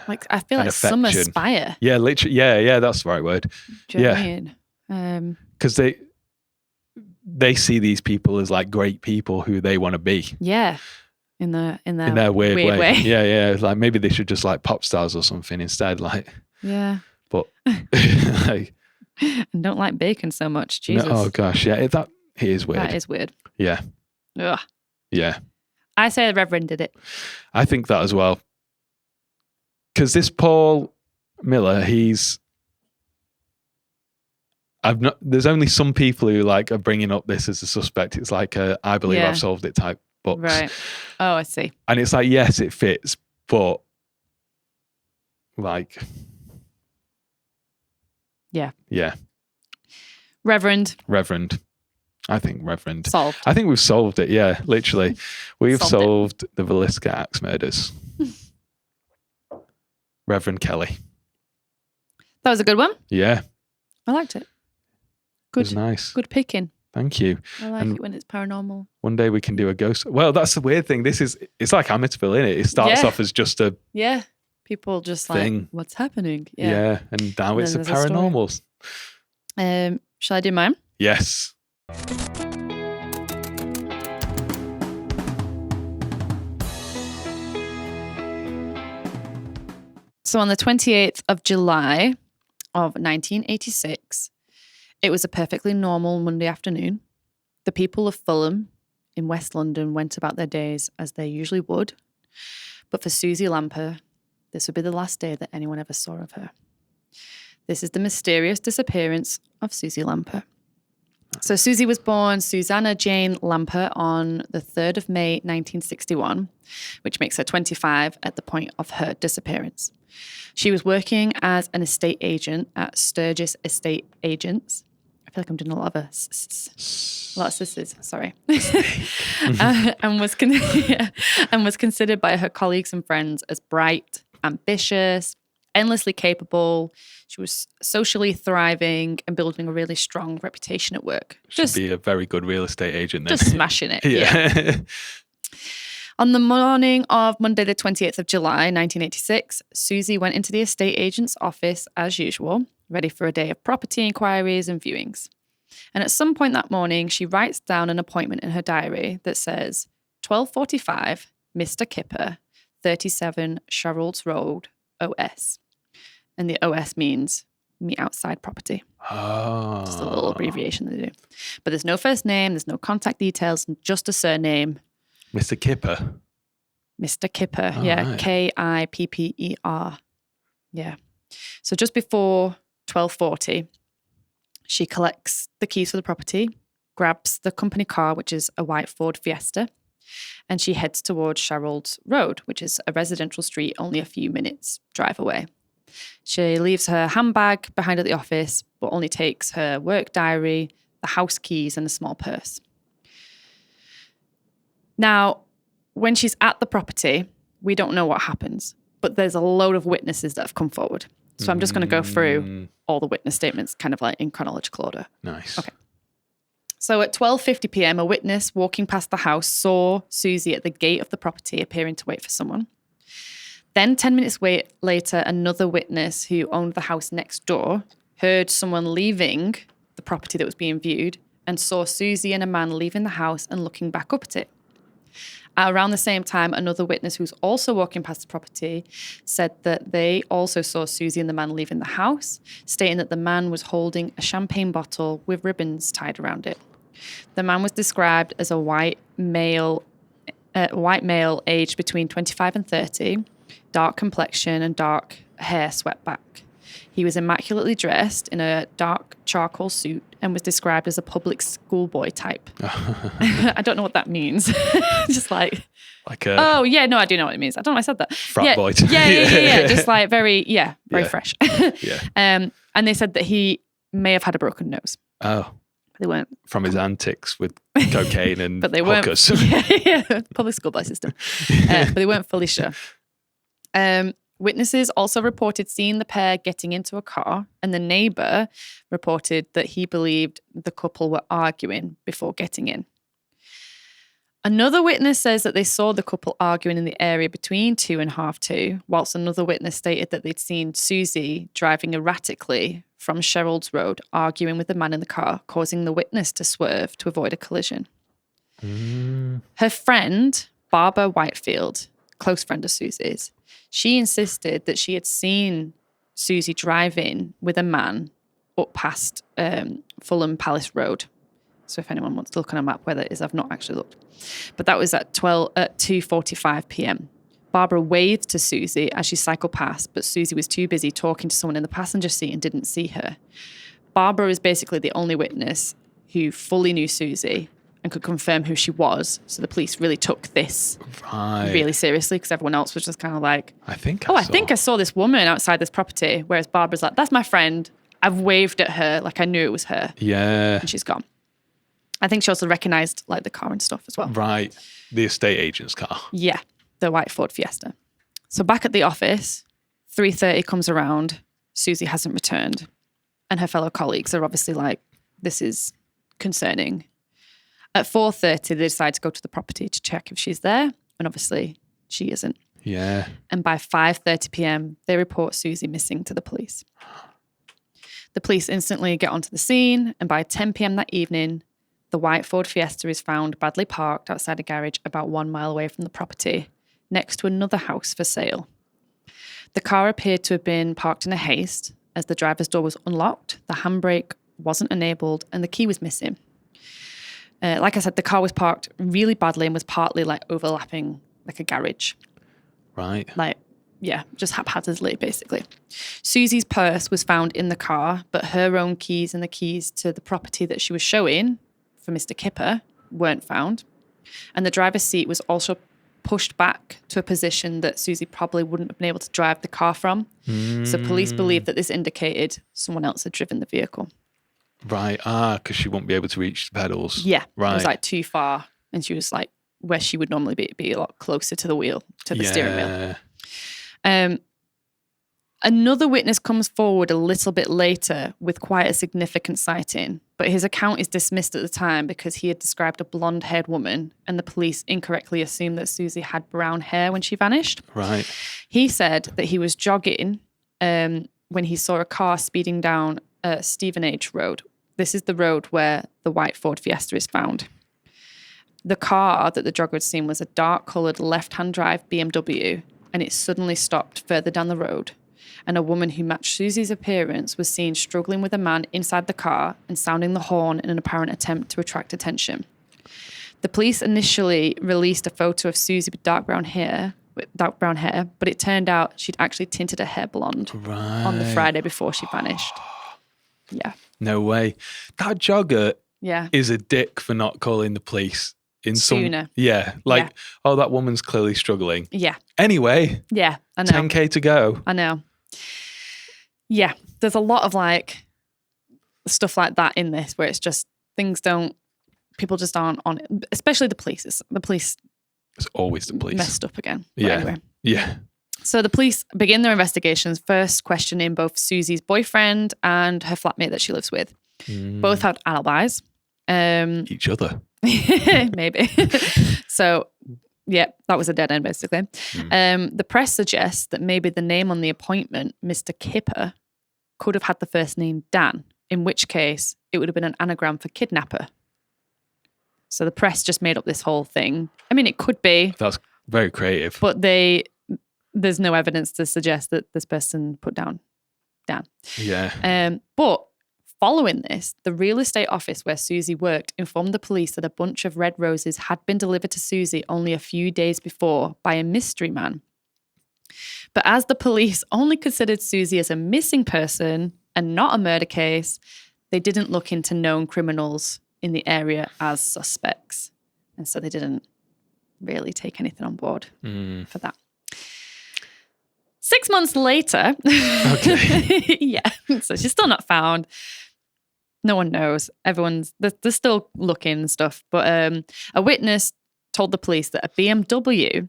I feel like some aspire. Yeah, literally. Yeah, that's the right word. Do you know what I mean? Because they see these people as like great people who they want to be. Yeah. In their weird way. Yeah. Like maybe they should just like pop stars or something instead. Like. Yeah. But and don't like bacon so much. Jesus. No, oh gosh, yeah. It is weird. That is weird. Yeah. Ugh. Yeah. I say the Reverend did it. I think that as well. Because this Paul Mueller, there's only some people who like are bringing up this as a suspect. It's like I believe I've solved it type books. Right. Oh, I see. And it's like, yes, it fits, but like, yeah. Reverend. I think Reverend. Solved. I think we've solved it. Yeah, literally. We've solved the Villisca Axe Murders. Reverend Kelly. That was a good one. Yeah. I liked it. Good. It was nice. Good picking. Thank you. I like it when it's paranormal. One day we can do a ghost. Well, that's the weird thing. It's like Amityville, isn't it? It starts off as just a people just thing. Like, what's happening? Yeah. And now it's a paranormal. Shall I do mine? Yes. So on the 28th of July of 1986, it was a perfectly normal Monday afternoon. The people of Fulham in West London went about their days as they usually would. But for Suzie Lamplugh, this would be the last day that anyone ever saw of her. This is the mysterious disappearance of Suzie Lamplugh. So Suzie was born Susanna Jane Lamplugh on the 3rd of May, 1961, which makes her 25 at the point of her disappearance. She was working as an estate agent at Sturgis Estate Agents. I feel like I'm doing a lot of sisters, sorry. and was considered by her colleagues and friends as bright, ambitious, endlessly capable. She was socially thriving and building a really strong reputation at work. Should be a very good real estate agent then. Just smashing it. Yeah. On the morning of Monday, the 28th of July, 1986, Suzie went into the estate agent's office as usual, ready for a day of property inquiries and viewings. And at some point that morning, she writes down an appointment in her diary that says, 12:45, Mr. Kipper, 37 Sherrolds Road, OS. And the OS means meet outside property. Oh. Just a little abbreviation they do. But there's no first name, there's no contact details, just a surname. Mr. Kipper. Mr. Kipper, right. Kipper. Yeah. So just before 12:40, she collects the keys for the property, grabs the company car, which is a white Ford Fiesta, and she heads towards Sherrolds Road, which is a residential street only a few minutes drive away. She leaves her handbag behind at the office, but only takes her work diary, the house keys, and a small purse. Now, when she's at the property, we don't know what happens, but there's a load of witnesses that have come forward. So I'm just going to go through all the witness statements kind of like in chronological order. Nice. Okay. So at 12:50 p.m., a witness walking past the house saw Suzie at the gate of the property appearing to wait for someone. Then 10 minutes later, another witness who owned the house next door heard someone leaving the property that was being viewed and saw Suzie and a man leaving the house and looking back up at it. Around the same time, another witness who's also walking past the property said that they also saw Suzy and the man leaving the house, stating that the man was holding a champagne bottle with ribbons tied around it. The man was described as a white male aged between 25 and 30, dark complexion and dark hair swept back. He was immaculately dressed in a dark charcoal suit and was described as a public schoolboy type. I don't know what that means. Just like a... Oh, yeah, no, I do know what it means. I don't know why I said that. Frat boy type. Yeah. Just like very fresh. Yeah. And they said that he may have had a broken nose. Oh. They weren't from his antics with cocaine and but they hookers. weren't public schoolboy system. But they weren't fully sure. Witnesses also reported seeing the pair getting into a car, and the neighbour reported that he believed the couple were arguing before getting in. Another witness says that they saw the couple arguing in the area between 2 and 2:30, whilst another witness stated that they'd seen Suzy driving erratically from Sherald's Road, arguing with the man in the car, causing the witness to swerve to avoid a collision. Her friend, Barbara Whitefield, close friend of Suzy's, she insisted that she had seen Suzy driving with a man up past Fulham Palace Road. So if anyone wants to look on a map where that is, I've not actually looked. But that was at 2:45 p.m. Barbara waved to Suzy as she cycled past, but Suzy was too busy talking to someone in the passenger seat and didn't see her. Barbara is basically the only witness who fully knew Suzy and could confirm who she was. So the police really took this really seriously, because everyone else was just kind of like, I think I saw this woman outside this property. Whereas Barbara's like, that's my friend. I've waved at her like I knew it was her. Yeah. And she's gone. I think she also recognised like the car and stuff as well. Right. The estate agent's car. Yeah. The white Ford Fiesta. So back at the office, 3:30 comes around. Suzy hasn't returned. And her fellow colleagues are obviously like, this is concerning. At 4:30, they decide to go to the property to check if she's there. And obviously, she isn't. Yeah. And by 5:30 p.m., they report Suzy missing to the police. The police instantly get onto the scene. And by 10 p.m. that evening, the white Ford Fiesta is found badly parked outside a garage about 1 mile away from the property, next to another house for sale. The car appeared to have been parked in a haste, as the driver's door was unlocked, the handbrake wasn't enabled, and the key was missing. Like I said, the car was parked really badly and was partly like overlapping like a garage. Right. Like, yeah, just haphazardly, basically. Suzy's purse was found in the car, but her own keys and the keys to the property that she was showing for Mr. Kipper weren't found. And the driver's seat was also pushed back to a position that Suzy probably wouldn't have been able to drive the car from. So police believe that this indicated someone else had driven the vehicle. Right. Because she wouldn't be able to reach the pedals. Yeah. Right. It was like too far. And she was like where she would normally be a lot closer to the wheel, to the steering wheel. Another witness comes forward a little bit later with quite a significant sighting, but his account is dismissed at the time because he had described a blonde-haired woman and the police incorrectly assumed that Suzy had brown hair when she vanished. Right. He said that he was jogging when he saw a car speeding down Stevenage Road. This is the road where the white Ford Fiesta is found. The car that the jogger had seen was a dark-coloured left-hand drive BMW, and it suddenly stopped further down the road. And a woman who matched Suzy's appearance was seen struggling with a man inside the car and sounding the horn in an apparent attempt to attract attention. The police initially released a photo of Suzy with dark brown hair, but it turned out she'd actually tinted her hair blonde on the Friday before she vanished. Yeah. No way. That jogger is a dick for not calling the police sooner. Oh, that woman's clearly struggling. Yeah. Anyway. Yeah, I know. 10K to go. I know. Yeah, there's a lot of like stuff like that in this where it's just people just aren't on it, especially the police. It's always the police. Messed up again. Yeah. Anyway. Yeah. So the police begin their investigations, first questioning both Suzy's boyfriend and her flatmate that she lives with. Both had alibis. Each other. Maybe. So, yeah, that was a dead end, basically. The press suggests that maybe the name on the appointment, Mr. Kipper, could have had the first name Dan, in which case it would have been an anagram for kidnapper. So the press just made up this whole thing. I mean, it could be. That's very creative. But there's no evidence to suggest that this person put down. Yeah. But following this, the real estate office where Suzy worked informed the police that a bunch of red roses had been delivered to Suzy only a few days before by a mystery man. But as the police only considered Suzy as a missing person and not a murder case, they didn't look into known criminals in the area as suspects. And so they didn't really take anything on board for that. 6 months later, Okay. yeah, so she's still not found. No one knows. They're still looking and stuff. But a witness told the police that a BMW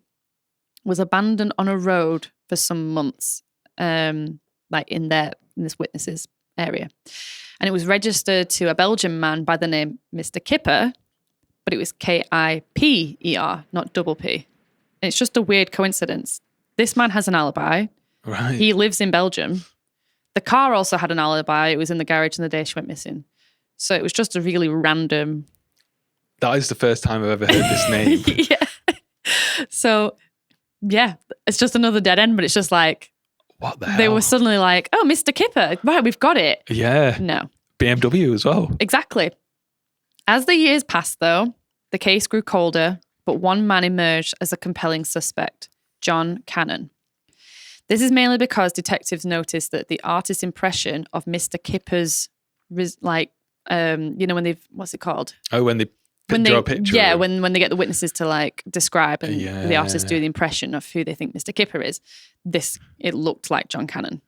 was abandoned on a road for some months, like in this witness's area. And it was registered to a Belgian man by the name Mr. Kipper, but it was Kipper, not double P. And it's just a weird coincidence. This man has an alibi. Right. He lives in Belgium. The car also had an alibi. It was in the garage on the day she went missing. So it was just a really random... That is the first time I've ever heard this name. Yeah. So, yeah, it's just another dead end, but it's just like... What the hell? They were suddenly like, oh, Mr. Kipper, right, we've got it. Yeah. No. BMW as well. Exactly. As the years passed, though, the case grew colder, but one man emerged as a compelling suspect, John Cannan. This is mainly because detectives noticed that the artist's impression of Mr. Kipper's, when they've, what's it called? Oh, when they draw a picture. Yeah, when they get the witnesses to like describe and the artists do the impression of who they think Mr. Kipper is, it looked like John Cannan.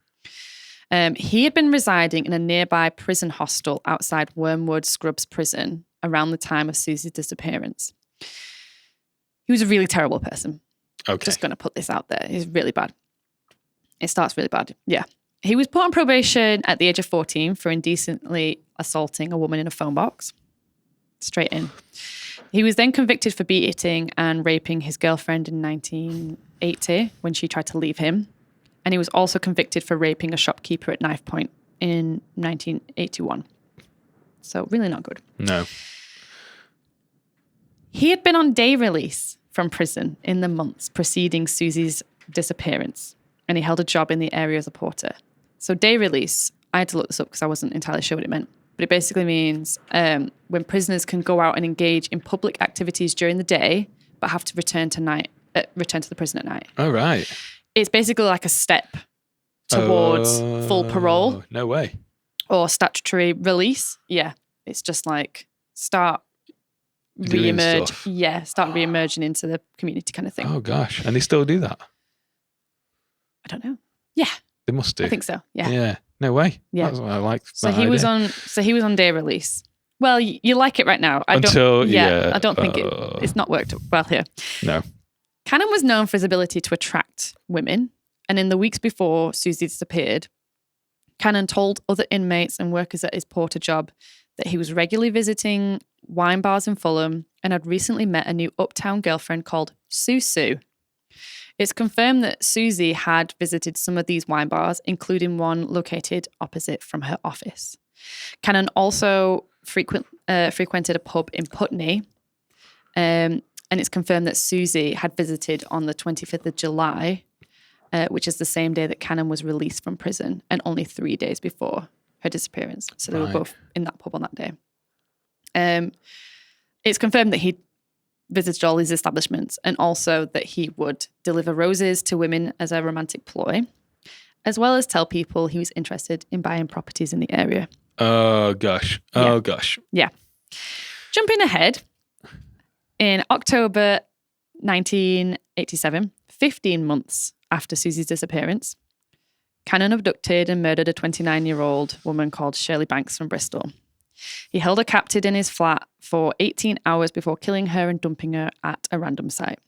He had been residing in a nearby prison hostel outside Wormwood Scrubs prison around the time of Suzy's disappearance. He was a really terrible person. Okay. Just going to put this out there. He's really bad. It starts really bad. Yeah. He was put on probation at the age of 14 for indecently assaulting a woman in a phone box. Straight in. He was then convicted for beating and raping his girlfriend in 1980 when she tried to leave him. And he was also convicted for raping a shopkeeper at knife point in 1981. So really not good. No. He had been on day release from prison in the months preceding Suzy's disappearance, and he held a job in the area as a porter. So day release, I had to look this up because I wasn't entirely sure what it meant, but it basically means when prisoners can go out and engage in public activities during the day, but have to return to the prison at night. Oh, right. It's basically like a step towards full parole. No way. Or statutory release. Yeah. It's just like start re-emerging into the community kind of thing. Oh gosh. And they still do that? I don't know. Yeah. They must do. I think so. Yeah. Yeah. No way. Yeah. That's what I like. So he was on day release. Well, you like it right now. I don't think it's not worked well here. No. Cannan was known for his ability to attract women, and in the weeks before Suzy disappeared, Cannan told other inmates and workers at his porter job that he was regularly visiting wine bars in Fulham and had recently met a new uptown girlfriend called Suzy. It's confirmed that Suzy had visited some of these wine bars, including one located opposite from her office. Cannan also frequented a pub in Putney, and it's confirmed that Suzy had visited on the 25th of July, which is the same day that Cannan was released from prison, and only 3 days before her disappearance. So they were both in that pub on that day. It's confirmed that he visited all these establishments, and also that he would deliver roses to women as a romantic ploy, as well as tell people he was interested in buying properties in the area. Oh, gosh. Oh, gosh. Yeah. Jumping ahead, in October 1987, 15 months after Suzy's disappearance, Cannan abducted and murdered a 29-year-old woman called Shirley Banks from Bristol. He held her captive in his flat for 18 hours before killing her and dumping her at a random site.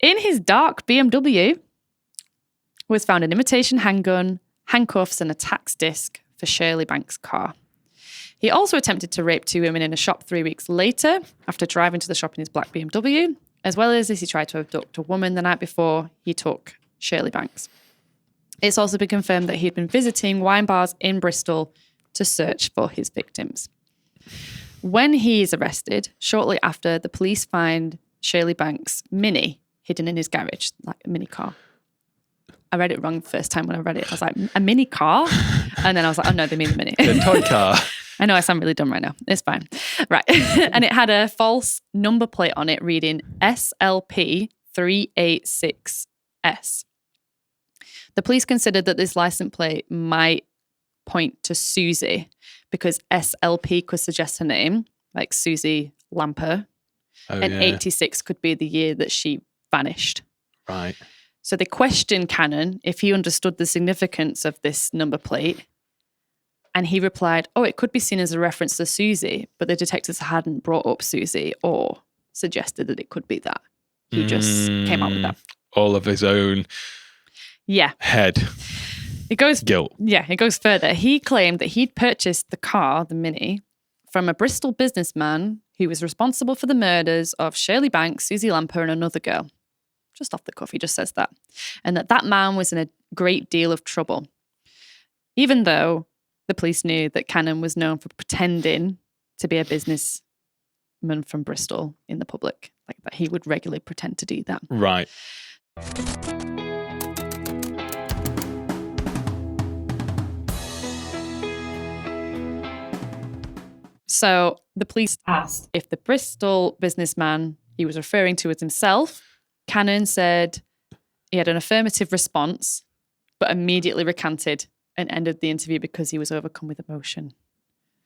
In his dark BMW was found an imitation handgun, handcuffs, and a tax disc for Shirley Banks' car. He also attempted to rape 2 women in a shop 3 weeks later after driving to the shop in his black BMW, as well as he tried to abduct a woman the night before he took Shirley Banks. It's also been confirmed that he'd been visiting wine bars in Bristol to search for his victims. When he is arrested, shortly after, the police find Shirley Banks' Mini hidden in his garage, like a mini car. I read it wrong the first time when I read it. I was like, a mini car? And then I was like, oh no, they mean the Mini. The toy car. I know I sound really dumb right now. It's fine. Right. And it had a false number plate on it reading SLP 386S. The police considered that this license plate might point to Suzie because SLP could suggest her name, like Suzie Lamplugh, and 86 could be the year that she vanished. Right. So they questioned Cannan if he understood the significance of this number plate. And he replied, oh, it could be seen as a reference to Suzy, but the detectives hadn't brought up Suzy or suggested that it could be that. He just came up with that. All of his own head. It goes guilt. Yeah, it goes further. He claimed that he'd purchased the car, the Mini, from a Bristol businessman who was responsible for the murders of Shirley Banks, Suzie Lamplugh, and another girl. Just off the cuff, he just says that. And that man was in a great deal of trouble. Even though the police knew that Cannan was known for pretending to be a businessman from Bristol in the public. Like that he would regularly pretend to do that. Right. So the police asked if the Bristol businessman he was referring to as himself. Cannan said he had an affirmative response, but immediately recanted and ended the interview because he was overcome with emotion.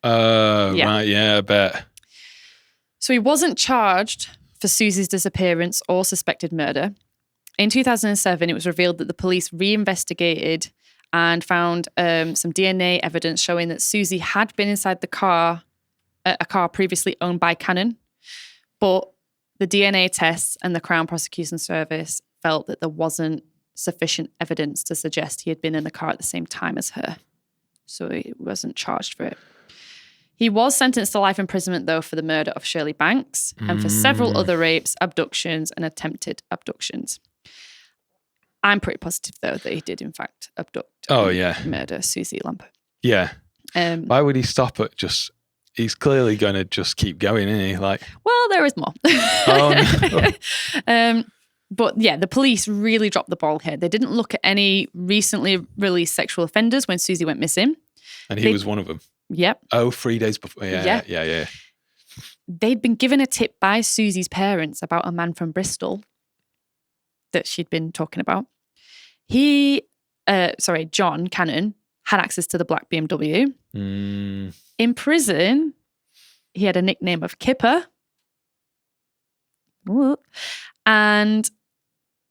Right, yeah, I bet. So he wasn't charged for Suzy's disappearance or suspected murder. In 2007, it was revealed that the police reinvestigated and found some DNA evidence showing that Suzy had been inside a car previously owned by Cannan, but the DNA tests and the Crown Prosecution Service felt that there wasn't sufficient evidence to suggest he had been in the car at the same time as her. So he wasn't charged for it. He was sentenced to life imprisonment, though, for the murder of Shirley Banks and for several other rapes, abductions, and attempted abductions. I'm pretty positive, though, that he did, in fact, abduct murder Suzie Lamplugh. Yeah. Why would he stop at just... He's clearly going to just keep going, isn't he? Like, well, there is more. Oh, no. But yeah, the police really dropped the ball here. They didn't look at any recently released sexual offenders when Suzy went missing. And he was one of them. Yep. Oh, 3 days before. Yeah. They'd been given a tip by Suzy's parents about a man from Bristol that she'd been talking about. John Cannan had access to the black BMW. In prison, he had a nickname of Kipper. Ooh. And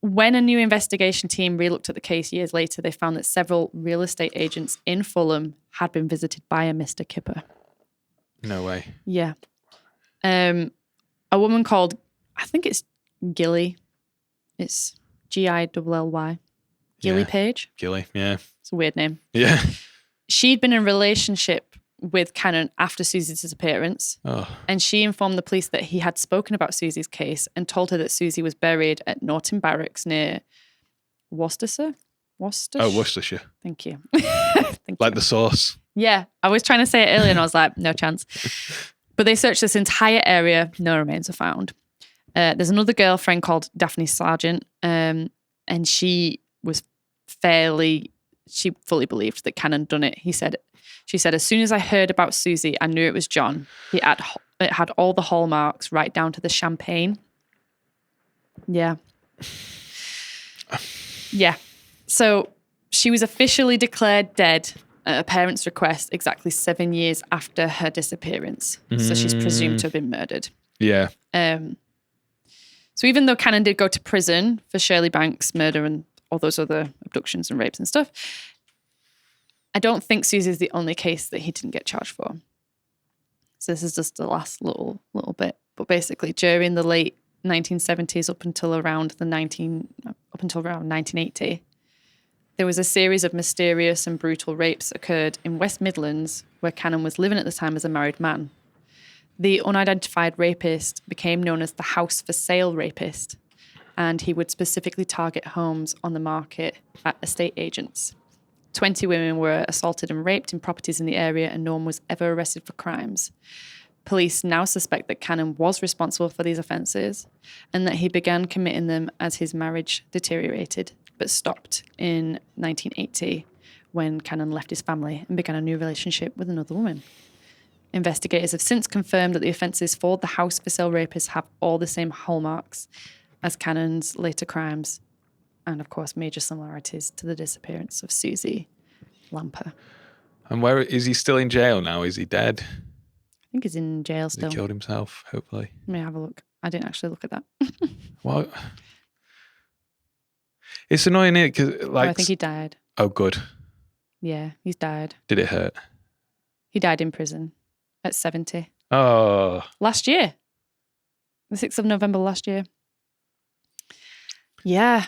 when a new investigation team relooked at the case years later, they found that several real estate agents in Fulham had been visited by a Mr. Kipper. No way. Yeah. A woman called, I think it's Gilly. It's Gilly. Gilly Page. Gilly, yeah. It's a weird name. Yeah. She'd been in a relationship with Cannan after Suzy's disappearance. Oh. And she informed the police that he had spoken about Suzy's case and told her that Suzy was buried at Norton Barracks near Worcestershire. Oh, Worcestershire. Thank you. The sauce. Yeah. I was trying to say it earlier and I was like, no chance. But they searched this entire area. No remains are found. There's another girlfriend called Daphne Sargent. And she fully believed that Cannan done it. She said, as soon as I heard about Suzy, I knew it was John. It had all the hallmarks right down to the champagne. Yeah. Yeah. So she was officially declared dead at her parents' request exactly 7 years after her disappearance. So she's presumed to have been murdered. Yeah. So even though Cannan did go to prison for Shirley Banks' murder and all those other abductions and rapes and stuff, I don't think Suzy's the only case that he didn't get charged for. So this is just the last little bit. But basically, during the late 1970s up until around 1980, there was a series of mysterious and brutal rapes occurred in West Midlands, where Cannan was living at the time as a married man. The unidentified rapist became known as the house for sale rapist, and he would specifically target homes on the market at estate agents. 20 women were assaulted and raped in properties in the area, and no one was ever arrested for crimes. Police now suspect that Cannan was responsible for these offences and that he began committing them as his marriage deteriorated, but stopped in 1980 when Cannan left his family and began a new relationship with another woman. Investigators have since confirmed that the offences for the house for sale rapists have all the same hallmarks as Cannan's later crimes and, of course, major similarities to the disappearance of Suzie Lamplugh. And where is he still in jail now? Is he dead? I think he's in jail still. He killed himself, hopefully. Let me have a look. I didn't actually look at that. What? It's annoying, it? Because I think he died. Oh, good. Yeah, he's died. Did it hurt? He died in prison at 70. Oh. Last year. The 6th of November last year. Yeah.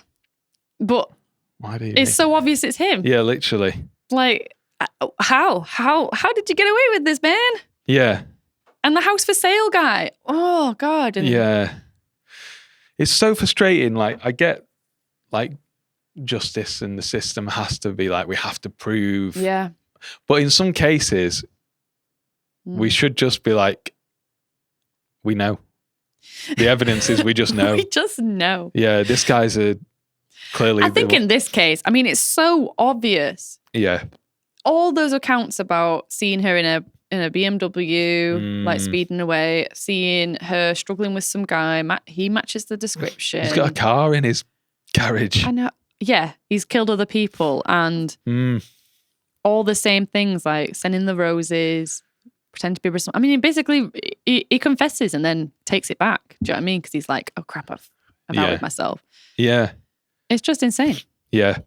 But why do you it's so obvious it's him. Yeah, literally. Like, how did you get away with this, man? Yeah. And the house for sale guy. Oh, God. And yeah. It's so frustrating. Like, I get, like, justice and the system has to be like, we have to prove. Yeah. But in some cases, we should just be like, we know. The evidence is we just know. We just know. Yeah, this guy's clearly. I think in this case, I mean, it's so obvious. Yeah. All those accounts about seeing her in a BMW, like speeding away, seeing her struggling with some guy, he matches the description. He's got a car in his garage. I know. Yeah, he's killed other people and all the same things, like sending the roses, pretend to be responsible. I mean, basically, he confesses and then takes it back. Do you know what I mean? Because he's like, oh crap, I've outed myself. Yeah. It's just insane. Yeah.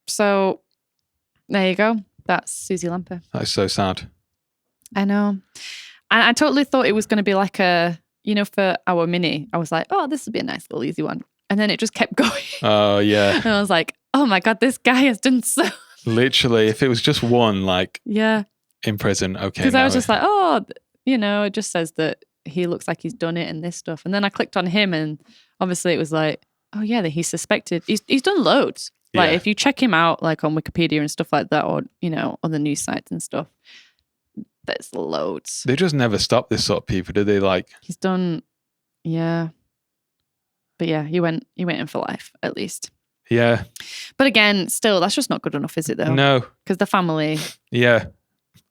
So there you go. That's Suzie Lamplugh. That's so sad. I know. And I totally thought it was going to be like a, for our mini, I was like, oh, this would be a nice little easy one. And then it just kept going. Oh, yeah. And I was like, oh my God, this guy has done so. Literally, if it was just one, like, yeah, in prison, okay. Because I was just like, oh, it just says that he looks like he's done it and this stuff. And then I clicked on him and obviously it was like, oh yeah, that he's suspected. He's done loads. Like if you check him out like on Wikipedia and stuff like that or, on the news sites and stuff, there's loads. They just never stop this sort of people, do they? Like he's done, yeah. But yeah, he went in for life at least. Yeah. But again, still, that's just not good enough, is it though? No. Because the family. Yeah.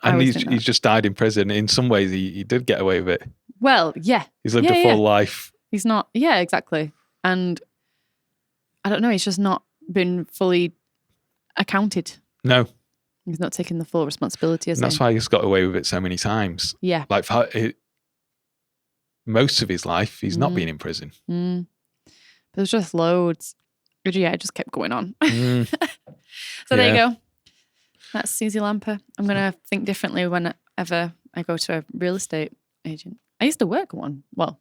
And he's just died in prison. In some ways, he did get away with it. Well, yeah. He's lived a full life. He's not, yeah, exactly. And I don't know, he's just not been fully accounted. No. He's not taking the full responsibility. And that's why he's got away with it so many times. Yeah. Like for most of his life, he's not been in prison. There's just loads. But yeah, it just kept going on. So there you go. That's Suzie Lamplugh. I'm going to think differently whenever I go to a real estate agent. I used to work one. Well,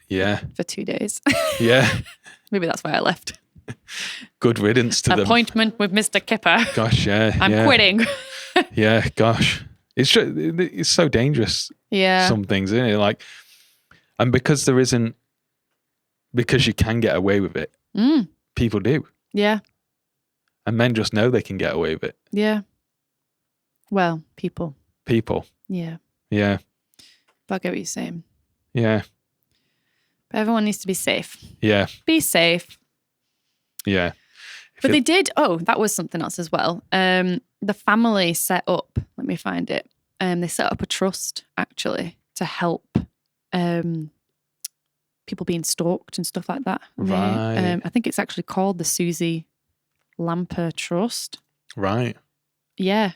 yeah, for 2 days. Yeah. Maybe that's why I left. Good riddance to them. Appointment with Mr. Kipper. Gosh, yeah. I'm quitting. Yeah, gosh. It's so dangerous. Yeah. Some things, isn't it? Like, and because you can get away with it, people do. Yeah. And men just know they can get away with it. Yeah. Well, people. Yeah. Yeah. But I get what you're saying. Yeah. But everyone needs to be safe. Yeah. Be safe. Yeah. But they did, that was something else as well. The family set up, let me find it. They set up a trust, actually, to help people being stalked and stuff like that. Right. I think it's actually called the Suzie Lamplugh Trust. Right. Yeah.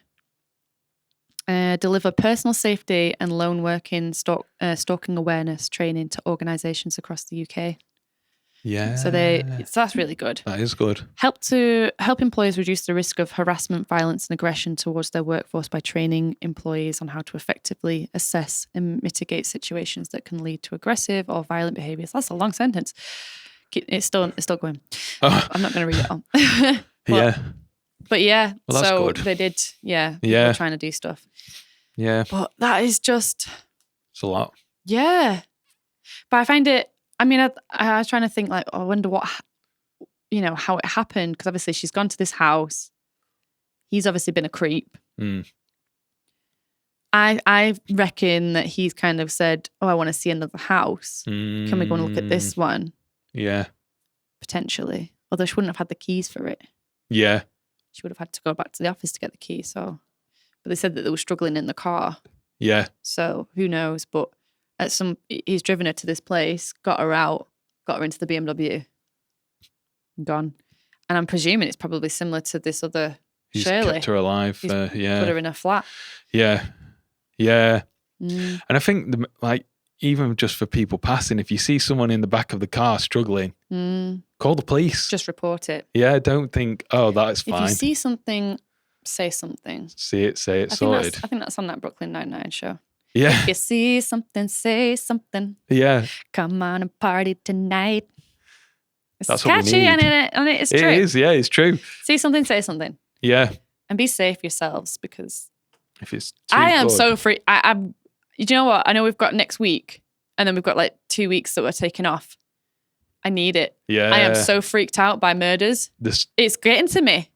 Deliver personal safety and lone working stalking awareness training to organisations across the UK. Yeah. So that's really good. That is good. Help employers reduce the risk of harassment, violence and aggression towards their workforce by training employees on how to effectively assess and mitigate situations that can lead to aggressive or violent behaviours. That's a long sentence. It's still going. Oh. I'm not going to read it all. But yeah, well, that's so good. they did, yeah. Yeah. Trying to do stuff. Yeah. But that is just... It's a lot. Yeah. But I find it, I mean, I was trying to think like, I wonder what, how it happened. Because obviously she's gone to this house. He's obviously been a creep. I reckon that he's kind of said, "Oh, I want to see another house. Can we go and look at this one?" Yeah. Potentially. Although she wouldn't have had the keys for it. Yeah. She would have had to go back to the office to get the key. So, but they said that they were struggling in the car. Yeah. So who knows? But he's driven her to this place, got her out, got her into the BMW, gone. And I'm presuming it's probably similar to this other He's Shirley. kept her alive. Yeah. Put her in a flat. Yeah. Yeah. Mm. And I think, even just for people passing, if you see someone in the back of the car struggling, call the police. Just report it. Yeah, don't think, oh, that's fine. If you see something, say something. See it, say it, sorted. sorted. I think that's on that Brooklyn Nine-Nine show. Yeah. If you see something, say something. Yeah. Come on and party tonight. It's That's what we catchy need. and it's true. It is, yeah, it's true. See something, say something. Yeah. And be safe yourselves because If it's too I am good. so free. I'm. You know what? I know we've got next week and then we've got like 2 weeks that we're taking off. I need it. Yeah. I am so freaked out by murders. It's getting to me.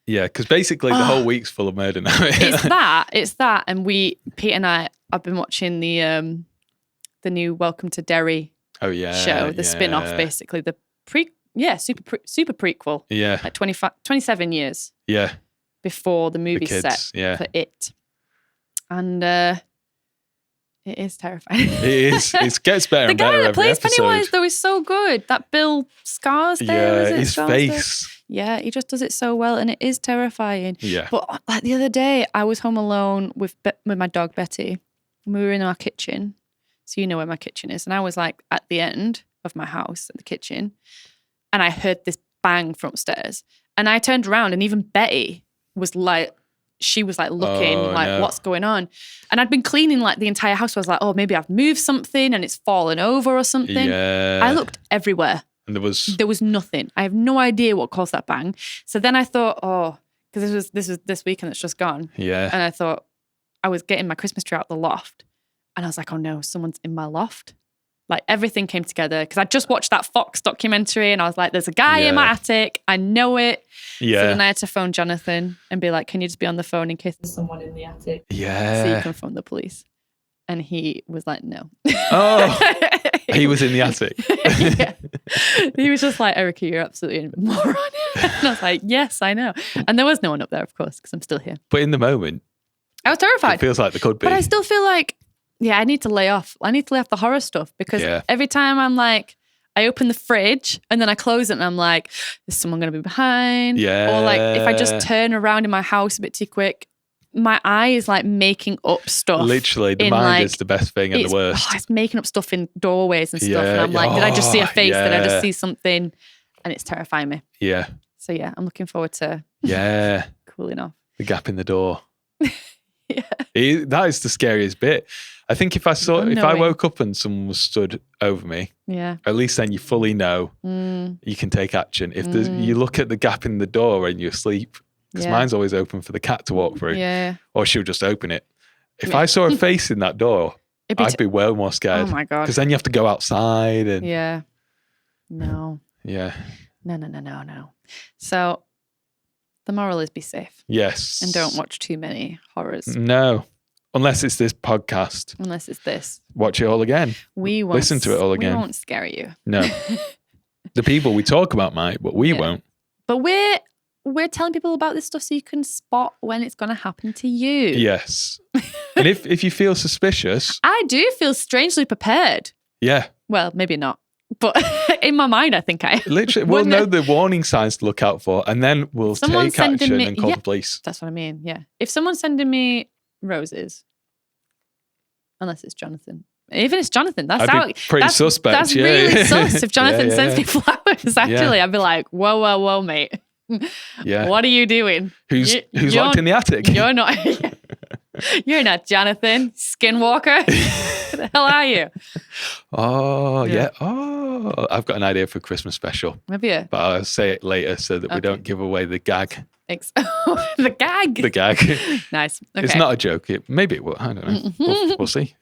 Yeah, because basically the whole week's full of murder now. It's that. And Pete and I have been watching the new Welcome to Derry show, the spin-off, basically. The super prequel. Yeah. Like 27 years. Yeah. Before the movie kids, set for it. And it is terrifying. It is. It gets better and better every episode. The guy that plays Pennywise, though, is so good. That Bill Scarsdale, his face. Yeah, he just does it so well, and it is terrifying. Yeah. But like the other day, I was home alone with my dog, Betty, and we were in our kitchen. So you know where my kitchen is. And I was like at the end of my house, at the kitchen, and I heard this bang from upstairs. And I turned around, and even Betty was like, looking what's going on? And I'd been cleaning like the entire house. So I was like, oh, maybe I've moved something and it's fallen over or something. Yeah. I looked everywhere. And there was nothing. I have no idea what caused that bang. So then I thought, because this was this weekend that's just gone. Yeah. And I thought I was getting my Christmas tree out the loft. And I was like, oh no, someone's in my loft. Like everything came together because I just watched that Fox documentary and I was like, there's a guy in my attic. I know it. Yeah. So then I had to phone Jonathan and be like, can you just be on the phone in case there's someone in the attic? Yeah. So you can phone the police. And he was like, no. Oh, he was in the attic. Yeah. He was just like, Erica, you're absolutely a moron. And I was like, yes, I know. And there was no one up there, of course, because I'm still here. But in the moment, I was terrified. it feels like there could be. But I still feel like, I need to lay off. I need to lay off the horror stuff because every time I'm like, I open the fridge and then I close it and I'm like, is someone going to be behind? Yeah. Or like if I just turn around in my house a bit too quick, my eye is like making up stuff. Literally, the mind is the best thing and the worst. It's making up stuff in doorways and stuff. And I'm like, did I just see a face? Did I just see something? And it's terrifying me. Yeah. So I'm looking forward to cooling off. The gap in the door. That is the scariest bit. I think if I woke up and someone was stood over me, at least then you fully know you can take action. If you look at the gap in the door and you're asleep, because mine's always open for the cat to walk through, or she'll just open it. If I saw a face in that door, I'd be well more scared. Oh my God. Because then you have to go outside and no. Yeah. No. So the moral is be safe. Yes. And don't watch too many horrors. No. Unless it's this podcast. Unless it's this. Watch it all again. We won't listen to it all again. We won't scare you. No. The people we talk about might, but we won't. But we're telling people about this stuff so you can spot when it's going to happen to you. Yes. And if you feel suspicious. I do feel strangely prepared. Yeah. Well, maybe not. But in my mind, I think I literally we'll know the warning signs to look out for, and then we'll take action and call the police. That's what I mean. Yeah. If someone's sending me roses, unless it's Jonathan. Even if it's Jonathan, that's pretty suspect. That's really sus. If Jonathan sends me flowers, actually, I'd be like, whoa, mate. Yeah. What are you doing? Who's locked in the attic? You're not. You're not Jonathan Skinwalker. Who the hell are you? Oh, yeah. Oh, I've got an idea for a Christmas special. Have you? But I'll say it later so that we don't give away the gag. The gag? The gag. Nice. Okay. It's not a joke. Maybe it will. I don't know. We'll see.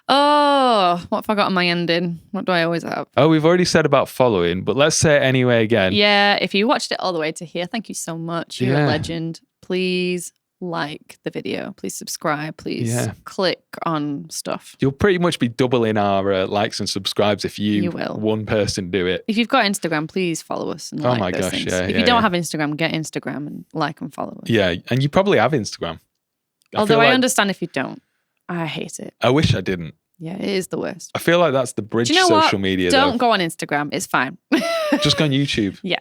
Oh, what have I got on my ending? What do I always have? Oh, we've already said about following, but let's say it anyway again. Yeah, if you watched it all the way to here, thank you so much. You're a legend. Please like the video. Please subscribe. Please click on stuff. You'll pretty much be doubling our likes and subscribes if You will. one person do it. If you've got Instagram, please follow us and like those things. If you don't have Instagram, get Instagram and like and follow us. Yeah, and you probably have Instagram. Although I understand if you don't. I hate it. I wish I didn't. Yeah, it is the worst. I feel like that's the bridge to social media. Don't go on Instagram. It's fine. Just go on YouTube. Yeah.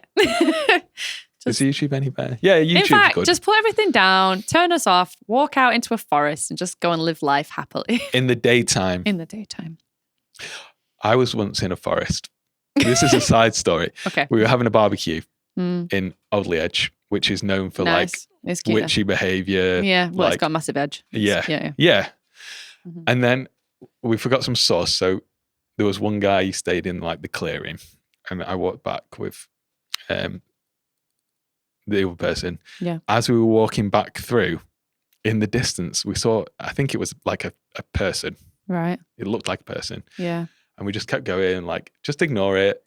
Is YouTube any better? Yeah, YouTube's In fact, good. just put everything down, turn us off, walk out into a forest and just go and live life happily. In the daytime. In the daytime. I was once in a forest. This is a side story. Okay. We were having a barbecue in Oldley Edge, which is known for witchy behaviour. Yeah, well, it's got a massive edge. Yeah. Mm-hmm. And then we forgot some sauce. So there was one guy, he stayed in the clearing. And I walked back with the other person. Yeah. As we were walking back through, in the distance, we saw, I think it was like a person. Right. It looked like a person. Yeah. And we just kept going, just ignore it.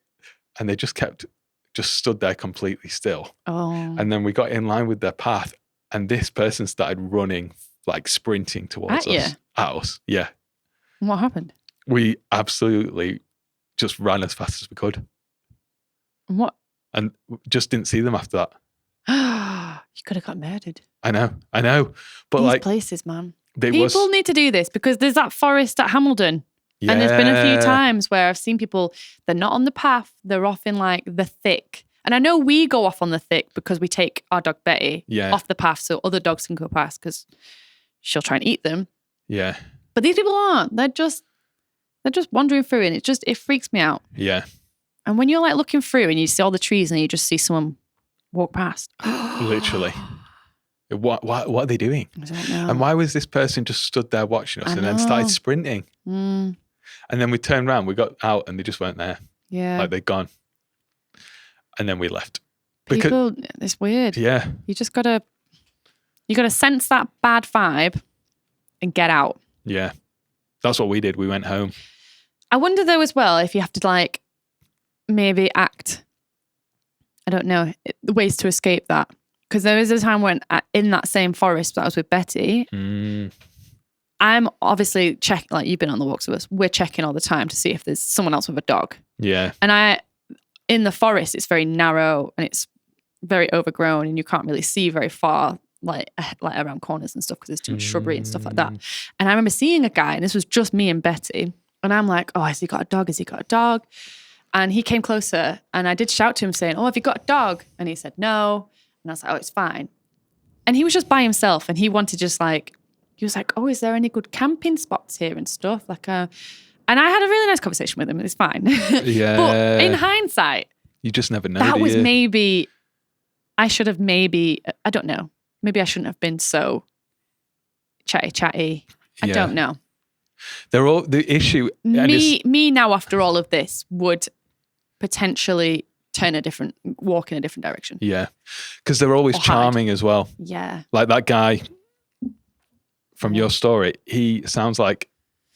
And they just stood there completely still. Oh. And then we got in line with their path, and this person started running, sprinting towards us. At us. Yeah. What happened? We absolutely just ran as fast as we could. What? And just didn't see them after that. You could have got murdered. I know. But these places, man. People need to do this because there's that forest at Hamilton. Yeah. And there's been a few times where I've seen people, they're not on the path, they're off in the thick. And I know we go off on the thick because we take our dog Betty off the path so other dogs can go past because she'll try and eat them. Yeah. But these people aren't. They're just wandering through and it freaks me out. Yeah. And when you're looking through and you see all the trees and you just see someone walk past. Literally. What are they doing? I don't know. And why was this person just stood there watching us and then started sprinting? Mm. And then we turned around, we got out and they just weren't there. Yeah. They'd gone. And then we left. People, it's weird. Yeah. You just gotta sense that bad vibe and get out. Yeah. That's what we did. We went home. I wonder though as well if you have to maybe act, I don't know, ways to escape that. Because there is a time when in that same forest that I was with Betty, I'm obviously checking, you've been on the walks with us, we're checking all the time to see if there's someone else with a dog. Yeah. And in the forest, it's very narrow and it's very overgrown and you can't really see very far, around corners and stuff because there's too much shrubbery and stuff like that. And I remember seeing a guy, and this was just me and Betty, and I'm like, oh, has he got a dog? Has he got a dog? And he came closer and I did shout to him saying, oh, have you got a dog? And he said, no. And I was like, oh, it's fine. And he was just by himself and he wanted he was like, oh, is there any good camping spots here and stuff? And I had a really nice conversation with him and it's fine. Yeah. But in hindsight, you just never know. That was maybe, I should have I don't know. Maybe I shouldn't have been so chatty. I don't know. They're all the issue. Me now after all of this would potentially walk in a different direction. Yeah. Because they're always charming as well. Yeah. Like that guy from your story, he sounds like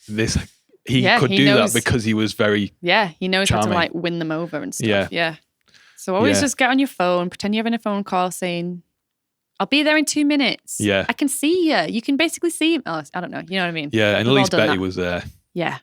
this. He could do that because he was very he knows charming. How to win them over and stuff. Yeah. So always just get on your phone, pretend you're having a phone call saying, I'll be there in 2 minutes. Yeah. I can see you. You can basically see him. Oh, I don't know. You know what I mean? Yeah. And at least Betty was there. Yeah.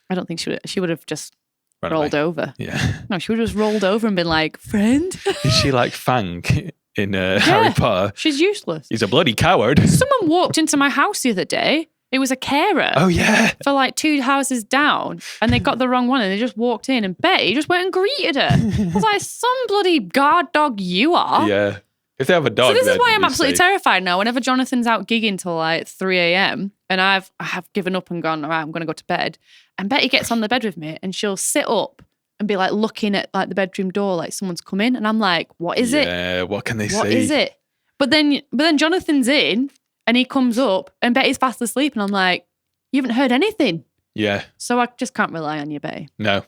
I don't think she would have just rolled over. Yeah. No, she would have just rolled over and been like, friend. Is she like Fang in Harry Potter? She's useless. He's a bloody coward. Someone walked into my house the other day. It was a carer. Oh, yeah. For 2 houses down. And they got the wrong one and they just walked in and Betty just went and greeted her. I was like, some bloody guard dog you are. Yeah. If they have a dog. So this is why I'm absolutely terrified now. Whenever Jonathan's out gigging till 3 a.m. and I have given up and gone, all right, I'm going to go to bed. And Betty gets on the bed with me and she'll sit up and be looking at the bedroom door like someone's come in. And I'm like, what is it? Yeah, what can they say? What is it? But then Jonathan's in and he comes up and Betty's fast asleep. And I'm like, you haven't heard anything. Yeah. So I just can't rely on you, Betty. No.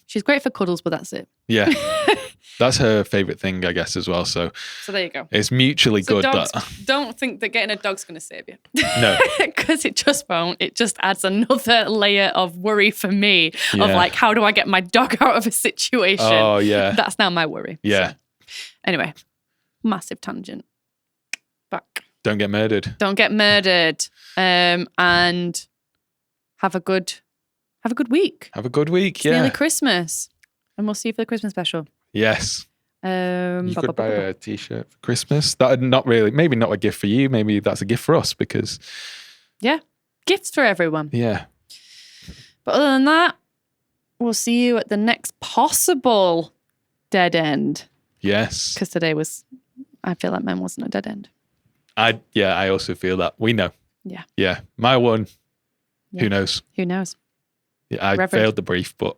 She's great for cuddles, but that's it. Yeah. That's her favourite thing, I guess, as well. So there you go. It's mutually good. Don't think that getting a dog's going to save you. No. Because it just won't. It just adds another layer of worry for me of how do I get my dog out of a situation? Oh, yeah. That's now my worry. Yeah. So, anyway, massive tangent. Back. Don't get murdered. Don't get murdered. And have a good week. Have a good week. It's yeah. nearly Christmas. And we'll see you for the Christmas special. Yes. You could buy blah. a t-shirt for Christmas. That not really, maybe not a gift for you. Maybe that's a gift for us because. Yeah. Gifts for everyone. Yeah. But other than that, we'll see you at the next possible dead end. Yes. Because today I feel like mine wasn't a dead end. I also feel that. We know. Yeah. Yeah. My one, Yeah. who knows? Who knows? Yeah, I Reverend. failed the brief, but.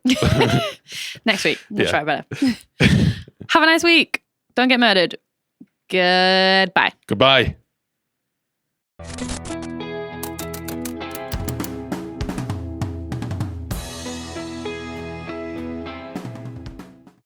Next week, we'll try better. Have a nice week. Don't get murdered. Goodbye. Goodbye.